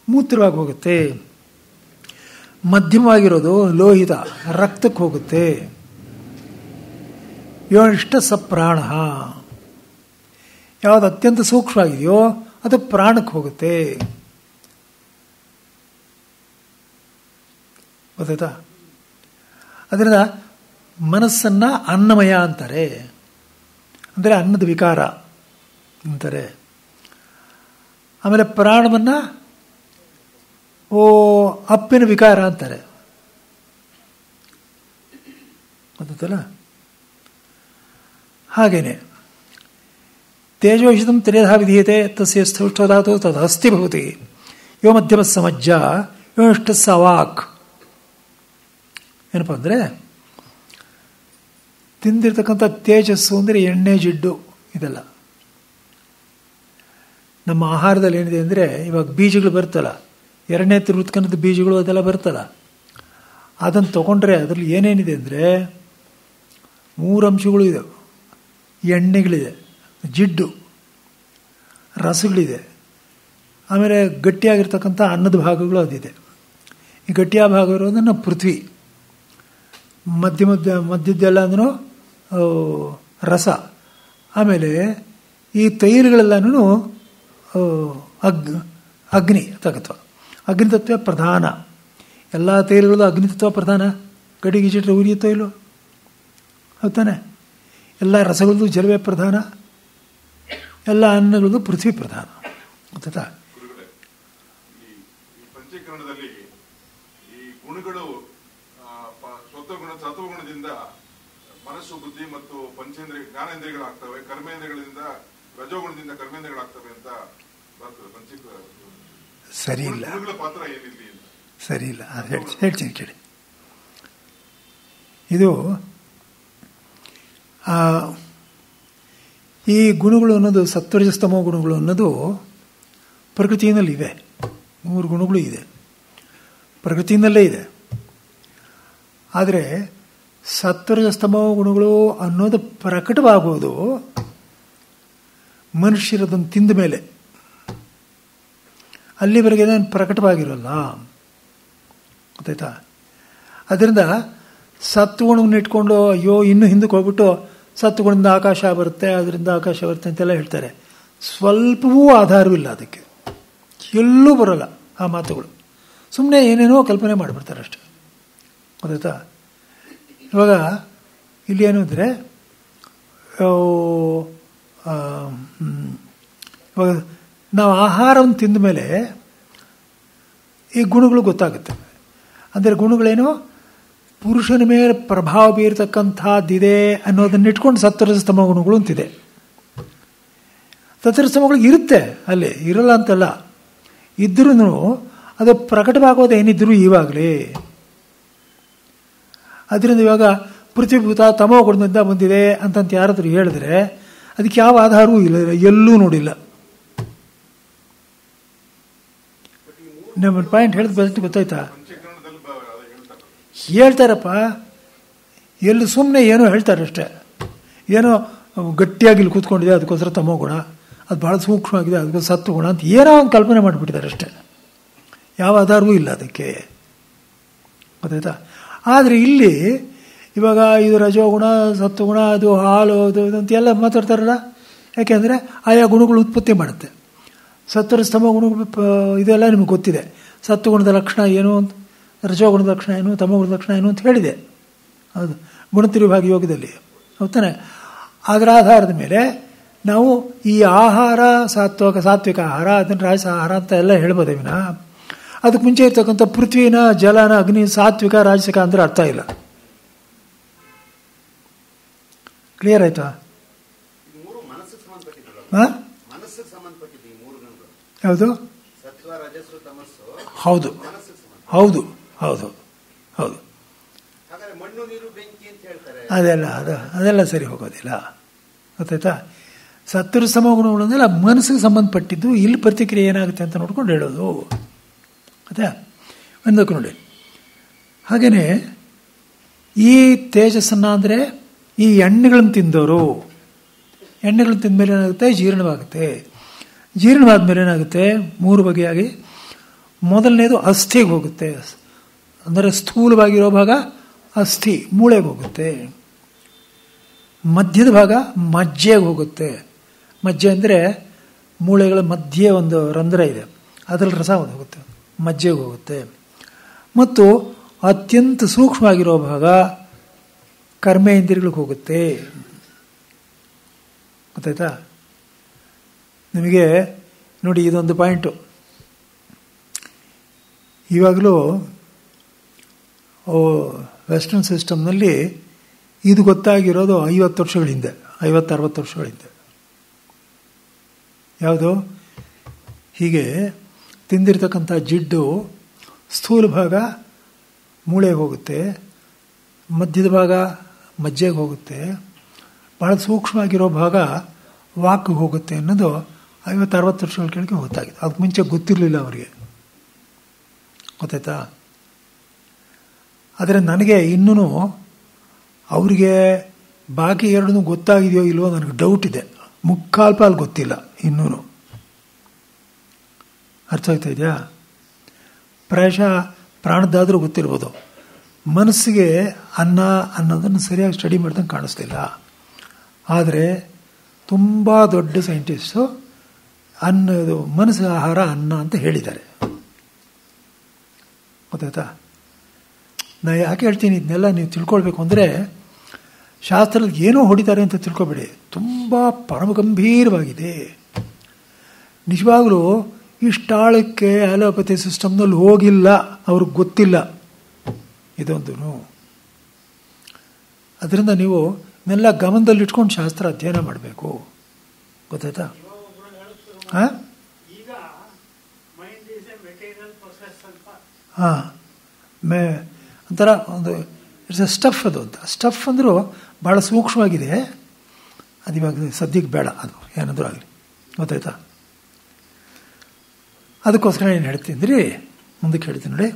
ಮೂತ್ರವಾಗಿ ಹೋಗುತ್ತೆ. ಮಧ್ಯಮವಾಗಿರೋದು ಲೋಹಿತ, ರಕ್ತಕ್ಕೆ ಹೋಗುತ್ತೆ. ಯೋನಿಷ್ಠ ಸ ಪ್ರಾಣ, ಯಾವುದು ಅತ್ಯಂತ ಸೂಕ್ಷ್ಮವಾಗಿದೆಯೋ ಅದು ಪ್ರಾಣಕ್ಕೆ ಹೋಗುತ್ತೆ. ಗೊತ್ತಾಯ್ತಾ? ಅದರಿಂದ ಮನಸ್ಸನ್ನು ಅನ್ನಮಯ ಅಂತಾರೆ, ಅಂದರೆ ಅನ್ನದ ವಿಕಾರ ಅಂತಾರೆ. ಆಮೇಲೆ ಪ್ರಾಣವನ್ನು ಅಪ್ಪಿನ ವಿಕಾರ ಅಂತಾರೆ. ಗೊತ್ತಲ್ಲ? ಹಾಗೇನೆ ತೇಜೋಹಿತಂ ತ್ರೇಧಾ ವಿಧೀಯತೆ ತಸ್ಯ ಸ್ಥೌಷ್ಠೋಧಾತು ತದಸ್ತಿ ಭವತಿ ಯೋ ಮಧ್ಯಮ ಸಮಜ್ಜ ಯೋ ಇಷ್ಟ ಸವಾಕ್. ಏನಪ್ಪ ಅಂದರೆ ತಿಂದಿರ್ತಕ್ಕಂಥ ತೇಜಸ್ಸು ಅಂದರೆ ಎಣ್ಣೆ ಜಿಡ್ಡು ಇದೆಲ್ಲ. ನಮ್ಮ ಆಹಾರದಲ್ಲಿ ಏನಿದೆ ಅಂದರೆ ಇವಾಗ ಬೀಜಗಳು ಬರ್ತಲ್ಲ, ಎರಡನೇ ತಿರುತ್ಕನ್ನದ ಬೀಜಗಳು ಅದೆಲ್ಲ ಬರ್ತಲ್ಲ, ಅದನ್ನು ತಗೊಂಡ್ರೆ ಅದರಲ್ಲಿ ಏನೇನಿದೆ ಅಂದರೆ 3 ಅಂಶಗಳು ಇದೆ. ಎಣ್ಣೆಗಳಿದೆ, ಜಿಡ್ಡು, ರಸಗಳಿದೆ, ಆಮೇಲೆ ಗಟ್ಟಿಯಾಗಿರ್ತಕ್ಕಂಥ ಅನ್ನದ ಭಾಗಗಳು ಅದಿದೆ. ಈ ಗಟ್ಟಿಯಾದ ಭಾಗ ಇರೋದನ್ನು ಪೃಥ್ವಿ, ಮಧ್ಯದ್ದೆಲ್ಲ ಅಂದ್ರೂ ರಸ, ಆಮೇಲೆ ಈ ತೈಲಗಳೆಲ್ಲನೂ ಅಗ್ನಿ ತತ್ವ. ಅಗ್ನಿತತ್ವ ಪ್ರಧಾನ. ಎಲ್ಲ ತೈಲಗಳದ್ದು ಅಗ್ನಿತತ್ವ ಪ್ರಧಾನ. ಗಡಿಗೆ ಜಿಟ್ರೆ ಉರಿಯುತ್ತೋ ಇಲ್ಲೋ, ಹೌದಾನೆ? ಎಲ್ಲ ರಸಗಳದ್ದು ಜಲವೇ ಪ್ರಧಾನ, ಎಲ್ಲ ಅನ್ನಗಳದ್ದು ಪೃಥ್ವಿ ಪ್ರಧಾನ. ಗೊತ್ತಾ? ಪಂಚೀಕರಣದಲ್ಲಿ ಈ ಗುಣಗಳು ಸತ್ವಗುಣದಿಂದ ಮನಸ್ಸು, ಬುದ್ಧಿ ಮತ್ತು ಪಂಚೇಂದ್ರಿಯ ಜ್ಞಾನೇಂದ್ರಿಯಗಳಾಗ್ತವೆ, ಕರ್ಮೇಂದ್ರಿಯಗಳಿಂದ ರಜೋಗುಣದಿಂದ ಕರ್ಮೇಂದ್ರಿಯಗಳಾಗ್ತವೆ ಅಂತ ಬರ್ತದೆ. ಸರಿ ಇಲ್ಲ, ಪಾತ್ರ ಏನಿಲ್ಲ, ಸರಿ ಇಲ್ಲ. ಅದು ಹೇಳ್ತೀನಿ ಕೇಳಿ. ಇದು ಈ ಗುಣಗಳು ಅನ್ನೋದು ಸತ್ವರಜಸ್ತಮೋ ಗುಣಗಳು ಅನ್ನೋದು ಪ್ರಕೃತಿಯಲ್ಲಿವೆ. 3 ಗುಣಗಳು ಇದೆ, ಪ್ರಕೃತಿಯಲ್ಲೇ ಇದೆ. ಆದರೆ ಸತ್ವರಜಸ್ತಮೋ ಗುಣಗಳು ಅನ್ನೋದು ಪ್ರಕಟವಾಗುವುದು ಮನುಷ್ಯರದನ್ನು ತಿಂದ ಮೇಲೆ. ಅಲ್ಲಿವರೆಗೆ ನಾನು ಪ್ರಕಟವಾಗಿರೋಲ್ಲ, ಗೊತ್ತಾಯ್ತಾ? ಅದರಿಂದ ಸತ್ವಗುಣವನ್ನು ಇಟ್ಕೊಂಡು ಅಯ್ಯೋ ಇನ್ನೂ ಹಿಂದಕ್ಕೆ ಹೋಗ್ಬಿಟ್ಟು ಸತ್ವಗುಣದಿಂದ ಆಕಾಶ ಬರುತ್ತೆ, ಅದರಿಂದ ಆಕಾಶ ಬರುತ್ತೆ ಅಂತೆಲ್ಲ ಹೇಳ್ತಾರೆ. ಸ್ವಲ್ಪವೂ ಆಧಾರವಿಲ್ಲ ಅದಕ್ಕೆ, ಎಲ್ಲೂ ಬರೋಲ್ಲ ಆ ಮಾತುಗಳು. ಸುಮ್ಮನೆ ಏನೇನೋ ಕಲ್ಪನೆ ಮಾಡಿಬಿಡ್ತಾರೆ ಅಷ್ಟೆ, ಗೊತ್ತಾಯ್ತಾ? ಇವಾಗ ಇಲ್ಲಿ ಏನು ಅಂದರೆ ಇವಾಗ ನಾವು ಆಹಾರವನ್ನು ತಿಂದ ಮೇಲೆ ಈ ಗುಣಗಳು ಗೊತ್ತಾಗುತ್ತೆ. ಅಂದರೆ ಗುಣಗಳೇನು, ಪುರುಷನ ಮೇಲೆ ಪ್ರಭಾವ ಬೀರತಕ್ಕಂಥದ್ದಿದೆ ಅನ್ನೋದನ್ನ ಇಟ್ಕೊಂಡು ಸತ್ವರಜಸ್ತಮ ಗುಣಗಳು ಅಂತಿದೆ. ಸತ್ವರಜಸ್ತಮಗಳು ಇರುತ್ತೆ, ಅಲ್ಲಿ ಇರಲ್ಲ ಅಂತಲ್ಲ, ಇದ್ರೂ ಅದು ಪ್ರಕಟವಾಗೋದು ಏನಿದ್ರು ಇವಾಗಲೇ. ಅದರಿಂದ ಇವಾಗ ಪೃಥ್ವಿಭೂತ ತಮೋ ಗುಣದಿಂದ ಬಂದಿದೆ ಅಂತಂತ ಯಾರಾದರೂ ಹೇಳಿದ್ರೆ ಅದಕ್ಕೆ ಯಾವ ಆಧಾರವೂ ಇಲ್ಲ, ಎಲ್ಲೂ ನೋಡಿಲ್ಲ. ನಮ್ಮ ಪಾಯಿಂಟ್ ಹೇಳಿದ ಬಸ್ ಗೊತ್ತಾಯ್ತಾ? ಹೇಳ್ತಾರಪ್ಪ, ಎಲ್ಲಿ ಸುಮ್ಮನೆ ಏನೋ ಹೇಳ್ತಾರೆ ಅಷ್ಟೇ. ಏನೋ ಗಟ್ಟಿಯಾಗಿ ಇಲ್ಲಿ ಕೂತ್ಕೊಂಡಿದೆ ಅದಕ್ಕೋಸ್ಕರ ತಮೋ ಗುಣ, ಅದು ಭಾಳ ಸೂಕ್ಷ್ಮವಾಗಿದೆ ಅದಕ್ಕೋಸ್ಕರ ಸತ್ವ ಗುಣ ಅಂತ ಏನೋ ಒಂದು ಕಲ್ಪನೆ ಮಾಡಿಬಿಟ್ಟಿದ್ದಾರೆ ಅಷ್ಟೇ. ಯಾವ ಆಧಾರವೂ ಇಲ್ಲ ಅದಕ್ಕೆ, ಗೊತ್ತಾಯ್ತಾ? ಆದರೆ ಇಲ್ಲಿ ಇವಾಗ ಇದು ರಜೋಗುಣ, ಸತ್ವಗುಣ, ಅದು ಹಾಲು, ಅದು ಅಂತ ಎಲ್ಲ ಮಾತಾಡ್ತಾರಲ್ಲ. ಯಾಕೆಂದರೆ ಆಯಾ ಗುಣಗಳು ಉತ್ಪತ್ತಿ ಮಾಡುತ್ತೆ. ಸತ್ವರಜಸ್ತಮ ಗುಣಗಳು ಇದೆಲ್ಲ ನಿಮಗೆ ಗೊತ್ತಿದೆ. ಸತ್ವಗುಣದ ಲಕ್ಷಣ ಏನು, ರಜೋಗುಣದ ಲಕ್ಷಣ ಏನು, ತಮೋಗುಣದ ಲಕ್ಷಣ ಏನು ಅಂತ ಹೇಳಿದೆ. ಹೌದು, ಗುಣತಿರುಭಾಗಿ ಯೋಗದಲ್ಲಿ, ಹೌದಾನೆ? ಅದರ ಆಧಾರದ ಮೇಲೆ ನಾವು ಈ ಆಹಾರ ಸಾತ್ವಿಕ ಆಹಾರ, ಅದನ್ನು ರಾಜಸ ಆಹಾರ ಅಂತ ಎಲ್ಲ ಹೇಳ್ಬೋದೇ ವಿನ ಅದಕ್ಕೆ ಮುಂಚೆ ಇರ್ತಕ್ಕಂಥ ಪೃಥ್ವಿನ, ಜಲನ, ಅಗ್ನಿ ಸಾತ್ವಿಕ ರಾಜಸಿಕ ಅಂದ್ರೆ ಅರ್ಥ ಇಲ್ಲ. ಕ್ಲಿಯರ್ ಆಯ್ತಾ? ಯಾವುದು? ಹೌದು ಹೌದು ಹೌದು ಹೌದು. ಅದೆಲ್ಲ ಸರಿ ಹೋಗೋದಿಲ್ಲ, ಗೊತ್ತಾಯ್ತಾ? ಸತ್ವರಜಸ್ತಮ ಗುಣಗಳಂದ್ರೆ ಮನಸ್ಸಿಗೆ ಸಂಬಂಧಪಟ್ಟಿದ್ದು. ಇಲ್ಲಿ ಪ್ರತಿಕ್ರಿಯೆ ಏನಾಗುತ್ತೆ ಅಂತ ನೋಡ್ಕೊಂಡು ಹೇಳೋದು, ಆಯ್ತಾ? ಒಂದಕ್ಕೆ ನೋಡಿ. ಹಾಗೆಯೇ ಈ ತೇಜಸ್ಸನ್ನು ಅಂದರೆ ಈ ಎಣ್ಣೆಗಳನ್ನು ತಿಂದವರು, ಎಣ್ಣೆಗಳನ್ನು ತಿಂದ ಮೇಲೆ ಏನಾಗುತ್ತೆ, ಜೀರ್ಣವಾಗುತ್ತೆ. ಜೀರ್ಣವಾದ ಮೇಲೆ ಏನಾಗುತ್ತೆ, 3 ಬಗೆಯಾಗಿ. ಮೊದಲನೇದು ಅಸ್ಥಿಗೆ ಹೋಗುತ್ತೆ, ಅಂದರೆ ಸ್ಥೂಲವಾಗಿರೋ ಭಾಗ ಅಸ್ಥಿ, ಮೂಳೆಗೆ ಹೋಗುತ್ತೆ. ಮಧ್ಯದ ಭಾಗ ಮಜ್ಜೆಗೆ ಹೋಗುತ್ತೆ. ಮಜ್ಜೆ ಅಂದರೆ ಮೂಳೆಗಳ ಮಧ್ಯೆ ಒಂದು ರಂಧ್ರ ಇದೆ, ಅದರಲ್ಲಿ ರಸ ಹೋಗುತ್ತೆ, ಮಜ್ಜೆಗೆ ಹೋಗುತ್ತೆ. ಮತ್ತು ಅತ್ಯಂತ ಸೂಕ್ಷ್ಮವಾಗಿರೋ ಭಾಗ ಕರ್ಮೇಂದ್ರಿಯಗಳಿಗೆ ಹೋಗುತ್ತೆ, ಗೊತ್ತಾಯ್ತಾ? ನಿಮಗೆ ನೋಡಿ, ಇದೊಂದು ಪಾಯಿಂಟು. ಇವಾಗಲೂ ವೆಸ್ಟರ್ನ್ ಸಿಸ್ಟಮ್ನಲ್ಲಿ ಇದು ಗೊತ್ತಾಗಿರೋದು 50 ವರ್ಷಗಳ ಹಿಂದೆ, 50-60 ವರ್ಷಗಳ ಹಿಂದೆ. ಯಾವುದು? ಹೀಗೆ ತಿಂದಿರ್ತಕ್ಕಂಥ ಜಿಡ್ಡು ಸ್ಥೂಲ ಭಾಗ ಮೂಳೆಗೆ ಹೋಗುತ್ತೆ, ಮಧ್ಯದ ಭಾಗ ಮಜ್ಜೆಗೆ ಹೋಗುತ್ತೆ, ಭಾಳ ಸೂಕ್ಷ್ಮವಾಗಿರೋ ಭಾಗ ವಾಕ್ಗೆ ಹೋಗುತ್ತೆ ಅನ್ನೋದು 50-60 ವರ್ಷಗಳ ಕೆಳಗೆ ಗೊತ್ತಾಗಿದೆ. ಅದಕ್ಕೆ ಮುಂಚೆ ಗೊತ್ತಿರಲಿಲ್ಲ ಅವರಿಗೆ, ಗೊತ್ತಾಯ್ತಾ? ಆದರೆ ನನಗೆ ಇನ್ನೂ ಅವರಿಗೆ ಬಾಕಿ ಎರಡೂ ಗೊತ್ತಾಗಿದೆಯೋ ಇಲ್ವೋ ನನಗೆ ಡೌಟ್ ಇದೆ. ಮುಕ್ಕಾಲು ಪಾಲು ಗೊತ್ತಿಲ್ಲ ಇನ್ನೂ. ಅರ್ಥ ಆಗ್ತಾ ಇದೆಯಾ? ಪ್ರಾಯಶಃ ಪ್ರಾಣದ್ದಾದರೂ ಗೊತ್ತಿರ್ಬೋದು. ಮನಸ್ಸಿಗೆ ಅನ್ನ ಅನ್ನೋದನ್ನು ಸರಿಯಾಗಿ ಸ್ಟಡಿ ಮಾಡ್ದಂಗೆ ಕಾಣಿಸ್ತಿಲ್ಲ. ಆದರೆ ತುಂಬ ದೊಡ್ಡ ಸೈಂಟಿಸ್ಟು ಅನ್ನೋದು ಮನಸ್ಸಿನ ಆಹಾರ ಅನ್ನ ಅಂತ ಹೇಳಿದ್ದಾರೆ, ಗೊತ್ತಾಯ್ತಾ? ನಾ ಯಾಕೆ ಹೇಳ್ತೀನಿ ಇದನ್ನೆಲ್ಲ ನೀವು ತಿಳ್ಕೊಳ್ಬೇಕು ಅಂದರೆ, ಶಾಸ್ತ್ರದಲ್ಲಿ ಏನೋ ಹೊಡಿತಾರೆ ಅಂತ ತಿಳ್ಕೊಬೇಡಿ. ತುಂಬ ಪರಮಗಂಭೀರವಾಗಿದೆ. ನಿಜವಾಗಲೂ ಇಷ್ಟಾಳಕ್ಕೆ ಆಲೋಪತಿ ಸಿಸ್ಟಮ್ನಲ್ಲಿ ಹೋಗಿಲ್ಲ, ಅವ್ರಿಗೆ ಗೊತ್ತಿಲ್ಲ ಇದೊಂದು. ಅದರಿಂದ ನೀವು ಇದನ್ನೆಲ್ಲ ಗಮನದಲ್ಲಿಟ್ಕೊಂಡು ಶಾಸ್ತ್ರ ಅಧ್ಯಯನ ಮಾಡಬೇಕು, ಗೊತ್ತಾಯ್ತಾ? ಹಾಂ ಒಂಥರ ಒಂದು ಇಟ್ಸ್ ಎ ಸ್ಟಫ್. ಅದು ಅಂತ ಸ್ಟಫ್ ಅಂದರೂ ಭಾಳ ಸೂಕ್ಷ್ಮವಾಗಿದೆ. ಅದು ಇವಾಗ ಸದ್ಯಕ್ಕೆ ಬೇಡ, ಅದು ಏನಾದರೂ ಆಗಲಿ, ಗೊತ್ತಾಯ್ತಾ? ಅದಕ್ಕೋಸ್ಕರ ಏನು ಹೇಳ್ತೀನಿ ಮುಂದಕ್ಕೆ ಹೇಳ್ತೀನಿ ನೋಡಿ.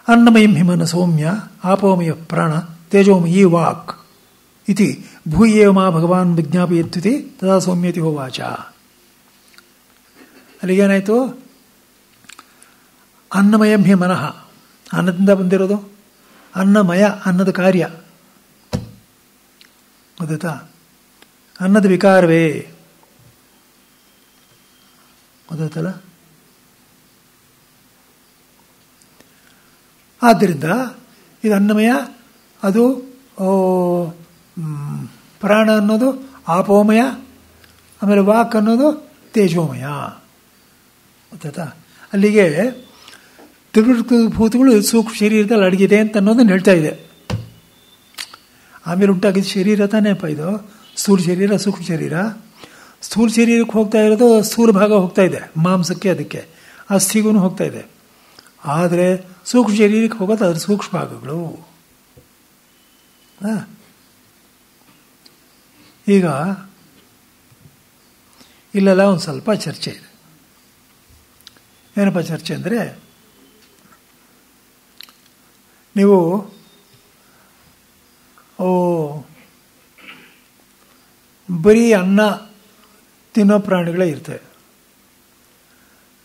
ಅನ್ನಮಯಂ ಹಿಮನ ಸೌಮ್ಯ ಆಪೋಮಯ ಪ್ರಾಣ ತೇಜೋಮಯಿ ವಾಕ್ ಇತಿ ಭೂಯೇವ ಮಾ ಭಗವಾನ್ ವಿಜ್ಞಾಪಯತ್ಯುತಿ ತದಾ ಸೌಮ್ಯತಿ ಹೋವಾಚ. ಅಲ್ಲಿಗೇನಾಯಿತು? ಅನ್ನಮಯಂ ಹಿ ಮನಃ, ಅನ್ನದಿಂದ ಬಂದಿರೋದು. ಅನ್ನಮಯ ಅನ್ನದ ಕಾರ್ಯ, ಗೊತ್ತಾಯ್ತಾ? ಅನ್ನದ ವಿಕಾರವೇ, ಗೊತ್ತಾಯ್ತಲ್ಲ? ಆದ್ದರಿಂದ ಇದು ಅನ್ನಮಯ, ಅದು ಪ್ರಾಣ ಅನ್ನೋದು ಆಪೋಮಯ, ಆಮೇಲೆ ವಾಕ್ ಅನ್ನೋದು ತೇಜೋಮಯ, ಗೊತ್ತಾಯ್ತಾ? ಅಲ್ಲಿಗೆ ಭೂತಗಳು ಸೂಕ್ಷ್ಮ ಶರೀರದಲ್ಲಿ ಅಡಗಿದೆ ಅಂತ ಅನ್ನೋದನ್ನು ಹೇಳ್ತಾ ಇದೆ. ಆಮೇಲೆ ಉಂಟಾಗಿದ್ದ ಶರೀರ ತಾನೇಪ್ಪ ಇದು, ಸ್ಥೂಲ ಶರೀರ ಸೂಕ್ಷ್ಮ ಶರೀರ. ಸ್ಥೂಲ ಶರೀರಕ್ಕೆ ಹೋಗ್ತಾ ಇರೋದು ಸ್ಥೂಲ ಭಾಗ ಹೋಗ್ತಾ ಇದೆ, ಮಾಂಸಕ್ಕೆ, ಅದಕ್ಕೆ ಅಸ್ಥಿಗೂ ಹೋಗ್ತಾ ಇದೆ. ಆದರೆ ಸೂಕ್ಷ್ಮ ಶರೀರಕ್ಕೆ ಹೋಗೋದು ಅದ್ರ ಸೂಕ್ಷ್ಮ ಭಾಗಗಳು. ಈಗ ಇಲ್ಲೆಲ್ಲ ಒಂದು ಸ್ವಲ್ಪ ಚರ್ಚೆ ಇದೆ. ಏನಪ್ಪ ಚರ್ಚೆ ಅಂದರೆ, ನೀವು ಬರೀ ಅನ್ನ ತಿನ್ನೋ ಪ್ರಾಣಿಗಳೇ ಇರ್ತವೆ,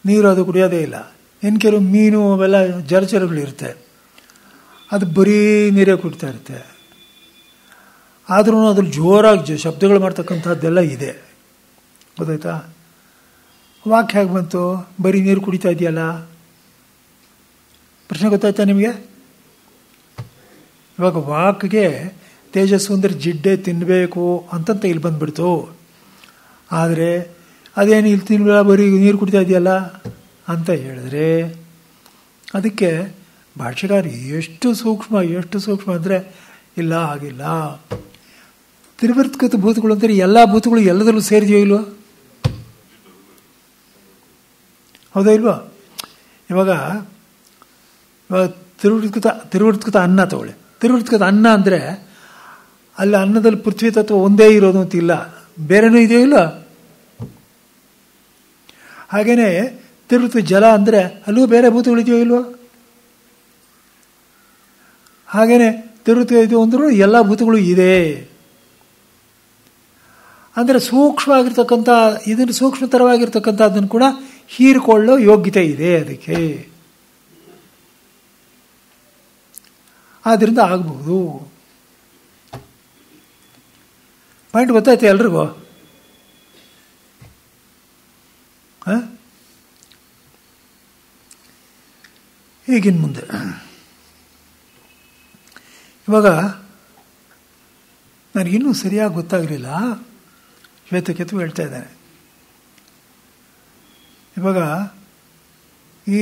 ನೀರು ಅದು ಕುಡಿಯೋದೇ ಇಲ್ಲ. ಇನ್ನು ಕೆಲವು ಮೀನು ಅವೆಲ್ಲ ಜಲಚರಗಳಿರುತ್ತೆ, ಅದು ಬರೀ ನೀರೇ ಕುಡಿತಾ ಇರುತ್ತೆ. ಆದ್ರೂ ಅದ್ರಲ್ಲಿ ಜೋರಾಗಿ ಶಬ್ದಗಳು ಮಾಡ್ತಕ್ಕಂಥದ್ದೆಲ್ಲ ಇದೆ, ಗೊತ್ತಾಯ್ತಾ? ವಾಕ್ ಹೇಗೆ ಬಂತು? ಬರೀ ನೀರು ಕುಡಿತಾ ಇದೆಯಲ್ಲ. ಪ್ರಶ್ನೆ ಗೊತ್ತಾಯ್ತಾ ನಿಮಗೆ? ಇವಾಗ ವಾಕ್ಗೆ ತೇಜಸ್ಸು ಅಂದರೆ ಜಿಡ್ಡೆ ತಿನ್ನಬೇಕು ಅಂತಂತ ಇಲ್ಲಿ ಬಂದ್ಬಿಡ್ತು. ಆದರೆ ಅದೇನು ಇಲ್ಲಿ ತಿನ್ನಲ್ಲ, ಬರೀ ನೀರು ಕುಡಿತಾ ಇದೆಯಲ್ಲ ಅಂತ ಹೇಳಿದ್ರೆ, ಅದಕ್ಕೆ ಭಾಷೆಗಾರ ಎಷ್ಟು ಸೂಕ್ಷ್ಮ ಅಂದರೆ, ಇಲ್ಲ ಆಗಿಲ್ಲ. ತಿರುವರ್ತಕೃತ ಭೂತಗಳು ಅಂದರೆ ಎಲ್ಲ ಭೂತಗಳು ಎಲ್ಲದರಲ್ಲೂ ಸೇರಿದೆಯೋ ಇಲ್ವೋ? ಹೌದಾ ಇಲ್ವಾ? ಇವಾಗ ತಿರುವರ್ತಕೃತ ಅನ್ನ ತಗೊಳ್ಳಿ. ತಿರುವರ್ತಕೃತ ಅನ್ನ ಅಂದರೆ ಅಲ್ಲಿ ಅನ್ನದಲ್ಲಿ ಪೃಥ್ವಿ ತತ್ವ ಒಂದೇ ಇರೋದು ಅಂತಿಲ್ಲ, ಬೇರೆನೂ ಇದೆಯೋ ಇಲ್ಲ? ಹಾಗೇನೆ ತಿರುವರ್ತಕ ಜಲ ಅಂದರೆ ಅಲ್ಲೂ ಬೇರೆ ಭೂತಗಳಿದೆಯೋ ಇಲ್ವೋ? ಹಾಗೇನೆ ತಿರುವರ್ತಕ ಇದು ಅಂದರೂ ಎಲ್ಲ ಭೂತಗಳು ಇದೆ. ಅಂದರೆ ಸೂಕ್ಷ್ಮವಾಗಿರ್ತಕ್ಕಂಥ ಇದನ್ನು ಸೂಕ್ಷ್ಮತರವಾಗಿರ್ತಕ್ಕಂಥ ಅದನ್ನು ಕೂಡ ಹೀರಿಕೊಳ್ಳೋ ಯೋಗ್ಯತೆ ಇದೆ ಅದಕ್ಕೆ. ಆದ್ದರಿಂದ ಆಗಬಹುದು. ಪಾಯಿಂಟ್ ಗೊತ್ತಾಯ್ತು ಎಲ್ರಿಗೂ? ಈಗಿನ ಮುಂದೆ ಇವಾಗ ನನಗಿನ್ನೂ ಸರಿಯಾಗಿ ಗೊತ್ತಾಗಲಿಲ್ಲ, ಶ್ವೇತಕೇತು ಹೇಳ್ತಾ ಇದ್ದಾನೆ. ಇವಾಗ ಈ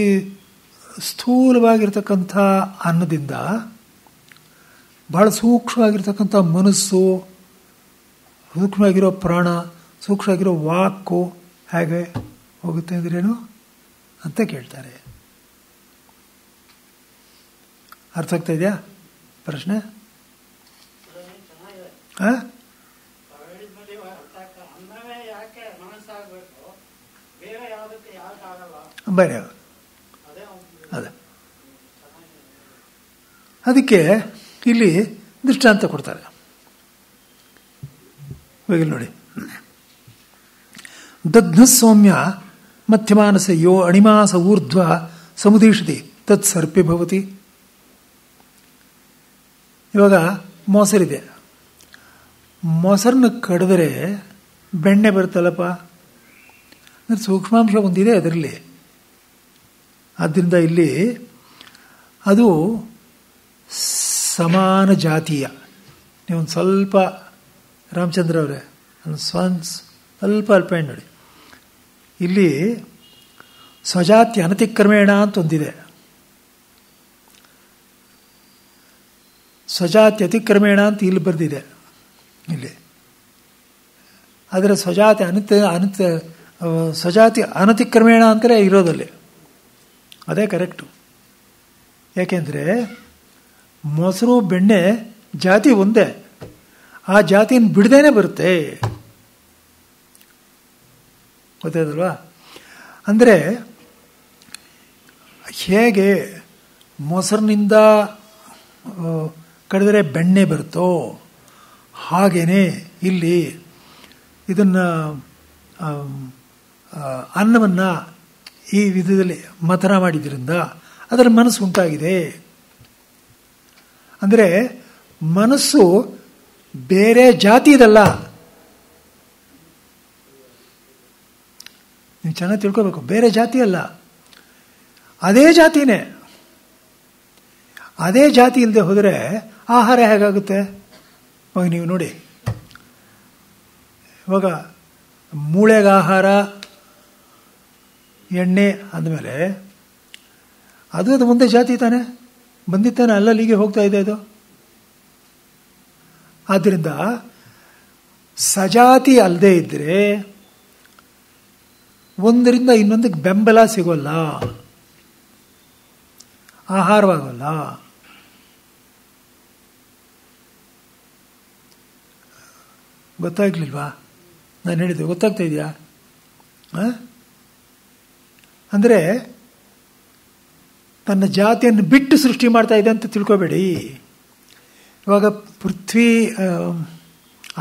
ಸ್ಥೂಲವಾಗಿರ್ತಕ್ಕಂಥ ಅನ್ನದಿಂದ ಬಹಳ ಸೂಕ್ಷ್ಮವಾಗಿರ್ತಕ್ಕಂಥ ಮನಸ್ಸು, ಸೂಕ್ಷ್ಮವಾಗಿರೋ ಪ್ರಾಣ, ಸೂಕ್ಷ್ಮವಾಗಿರೋ ವಾಕು ಹೇಗೆ ಹೋಗುತ್ತೆ ಅಂದ್ರೇನು ಅಂತ ಕೇಳ್ತಾರೆ. ಅರ್ಥ ಆಗ್ತಾ ಇದೆಯಾ ಪ್ರಶ್ನೆ? ಬೇರೆ ಅದೇ ಅದಕ್ಕೆ ಇಲ್ಲಿ ದೃಷ್ಟಾಂತ ಕೊಡ್ತಾರೆ. ಇವಾಗ ನೋಡಿ, ದಗ್ಧ ಸೌಮ್ಯ ಮಧ್ಯಮಾನಸ ಯೋ ಅಣಿಮಾಸ ಊರ್ಧ್ವ ಸಮುದೀಷತಿ ತತ್ ಸರ್ಪೆ ಭವತಿ. ಇವಾಗ ಮೊಸರಿದೆ, ಮೊಸರನ್ನ ಕಡಿದ್ರೆ ಬೆಣ್ಣೆ ಬರುತ್ತಲ್ಲಪ್ಪ, ಅಂದರೆ ಸೂಕ್ಷ್ಮಾಂಶ ಒಂದಿದೆ ಅದರಲ್ಲಿ. ಆದ್ದರಿಂದ ಇಲ್ಲಿ ಅದು ಸಮಾನ ಜಾತೀಯ. ನೀವೊಂದು ಸ್ವಲ್ಪ ರಾಮಚಂದ್ರ ಅವರೇ ಸ್ವಲ್ಪ ಅಲ್ಪಾಯ್ ನೋಡಿ, ಇಲ್ಲಿ ಸ್ವಜಾತಿ ಅನತಿಕ್ರಮೇಣ ಅಂತ ಒಂದಿದೆ, ಸ್ವಜಾತಿ ಅತಿಕ್ರಮೇಣ ಅಂತ ಇಲ್ಲಿ ಬರೆದಿದೆ ಇಲ್ಲಿ. ಆದರೆ ಸ್ವಜಾತಿ ಅನತಿಕ್ರಮೇಣ ಅಂತಲೇ ಇರೋದಲ್ಲಿ, ಅದೇ ಕರೆಕ್ಟು. ಯಾಕೆಂದರೆ ಮೊಸರು ಬೆಣ್ಣೆ ಜಾತಿ ಒಂದೇ, ಆ ಜಾತಿಯನ್ನು ಬಿಡದೇನೆ ಬರುತ್ತೆ, ಗೊತ್ತಾಯ್ತಲ್ವಾ? ಅಂದರೆ ಹೇಗೆ ಮೊಸರಿನಿಂದ ಕಡಿದರೆ ಬೆಣ್ಣೆ ಬರುತ್ತೋ ಹಾಗೇನೆ ಇಲ್ಲಿ ಇದನ್ನು ಅನ್ನವನ್ನು ಈ ವಿಧದಲ್ಲಿ ಮಥನ ಮಾಡಿದ್ರಿಂದ ಅದರ ಮನಸ್ಸು ಉಂಟಾಗಿದೆ. ಅಂದರೆ ಮನಸ್ಸು ಬೇರೆ ಜಾತಿದಲ್ಲ. ನೀವು ಚೆನ್ನಾಗಿ ತಿಳ್ಕೋಬೇಕು, ಬೇರೆ ಜಾತಿ ಅಲ್ಲ, ಅದೇ ಜಾತಿನೇ. ಅದೇ ಜಾತಿ ಇಲ್ಲದೆ ಹೋದರೆ ಆಹಾರ ಹೇಗಾಗುತ್ತೆ? ಇವಾಗ ನೀವು ನೋಡಿ, ಇವಾಗ ಮೂಳೆಗೆ ಆಹಾರ ಎಣ್ಣೆ ಅಂದಮೇಲೆ ಅದು ಮುಂದೆ ಜಾತಿ ತಾನೆ ಬಂದಿತ್ತಾನೆ, ಅಲ್ಲಲ್ಲಿಗೆ ಹೋಗ್ತಾ ಇದೆ ಅದು. ಆದ್ದರಿಂದ ಸಜಾತಿ ಅಲ್ಲದೆ ಇದ್ದರೆ ಒಂದರಿಂದ ಇನ್ನೊಂದಕ್ಕೆ ಬೆಂಬಲ ಸಿಗೋಲ್ಲ, ಆಹಾರವಾಗಲ್ಲ. ಗೊತ್ತಾಗ್ಲಿಲ್ವಾ ನಾನು ಹೇಳಿದ್ದು? ಗೊತ್ತಾಗ್ತಾ ಇದೆಯಾ? ಅಂದರೆ ತನ್ನ ಜಾತಿಯನ್ನು ಬಿಟ್ಟು ಸೃಷ್ಟಿ ಮಾಡ್ತಾ ಇದೆ ಅಂತ ತಿಳ್ಕೊಬೇಡಿ. ಇವಾಗ ಪೃಥ್ವಿ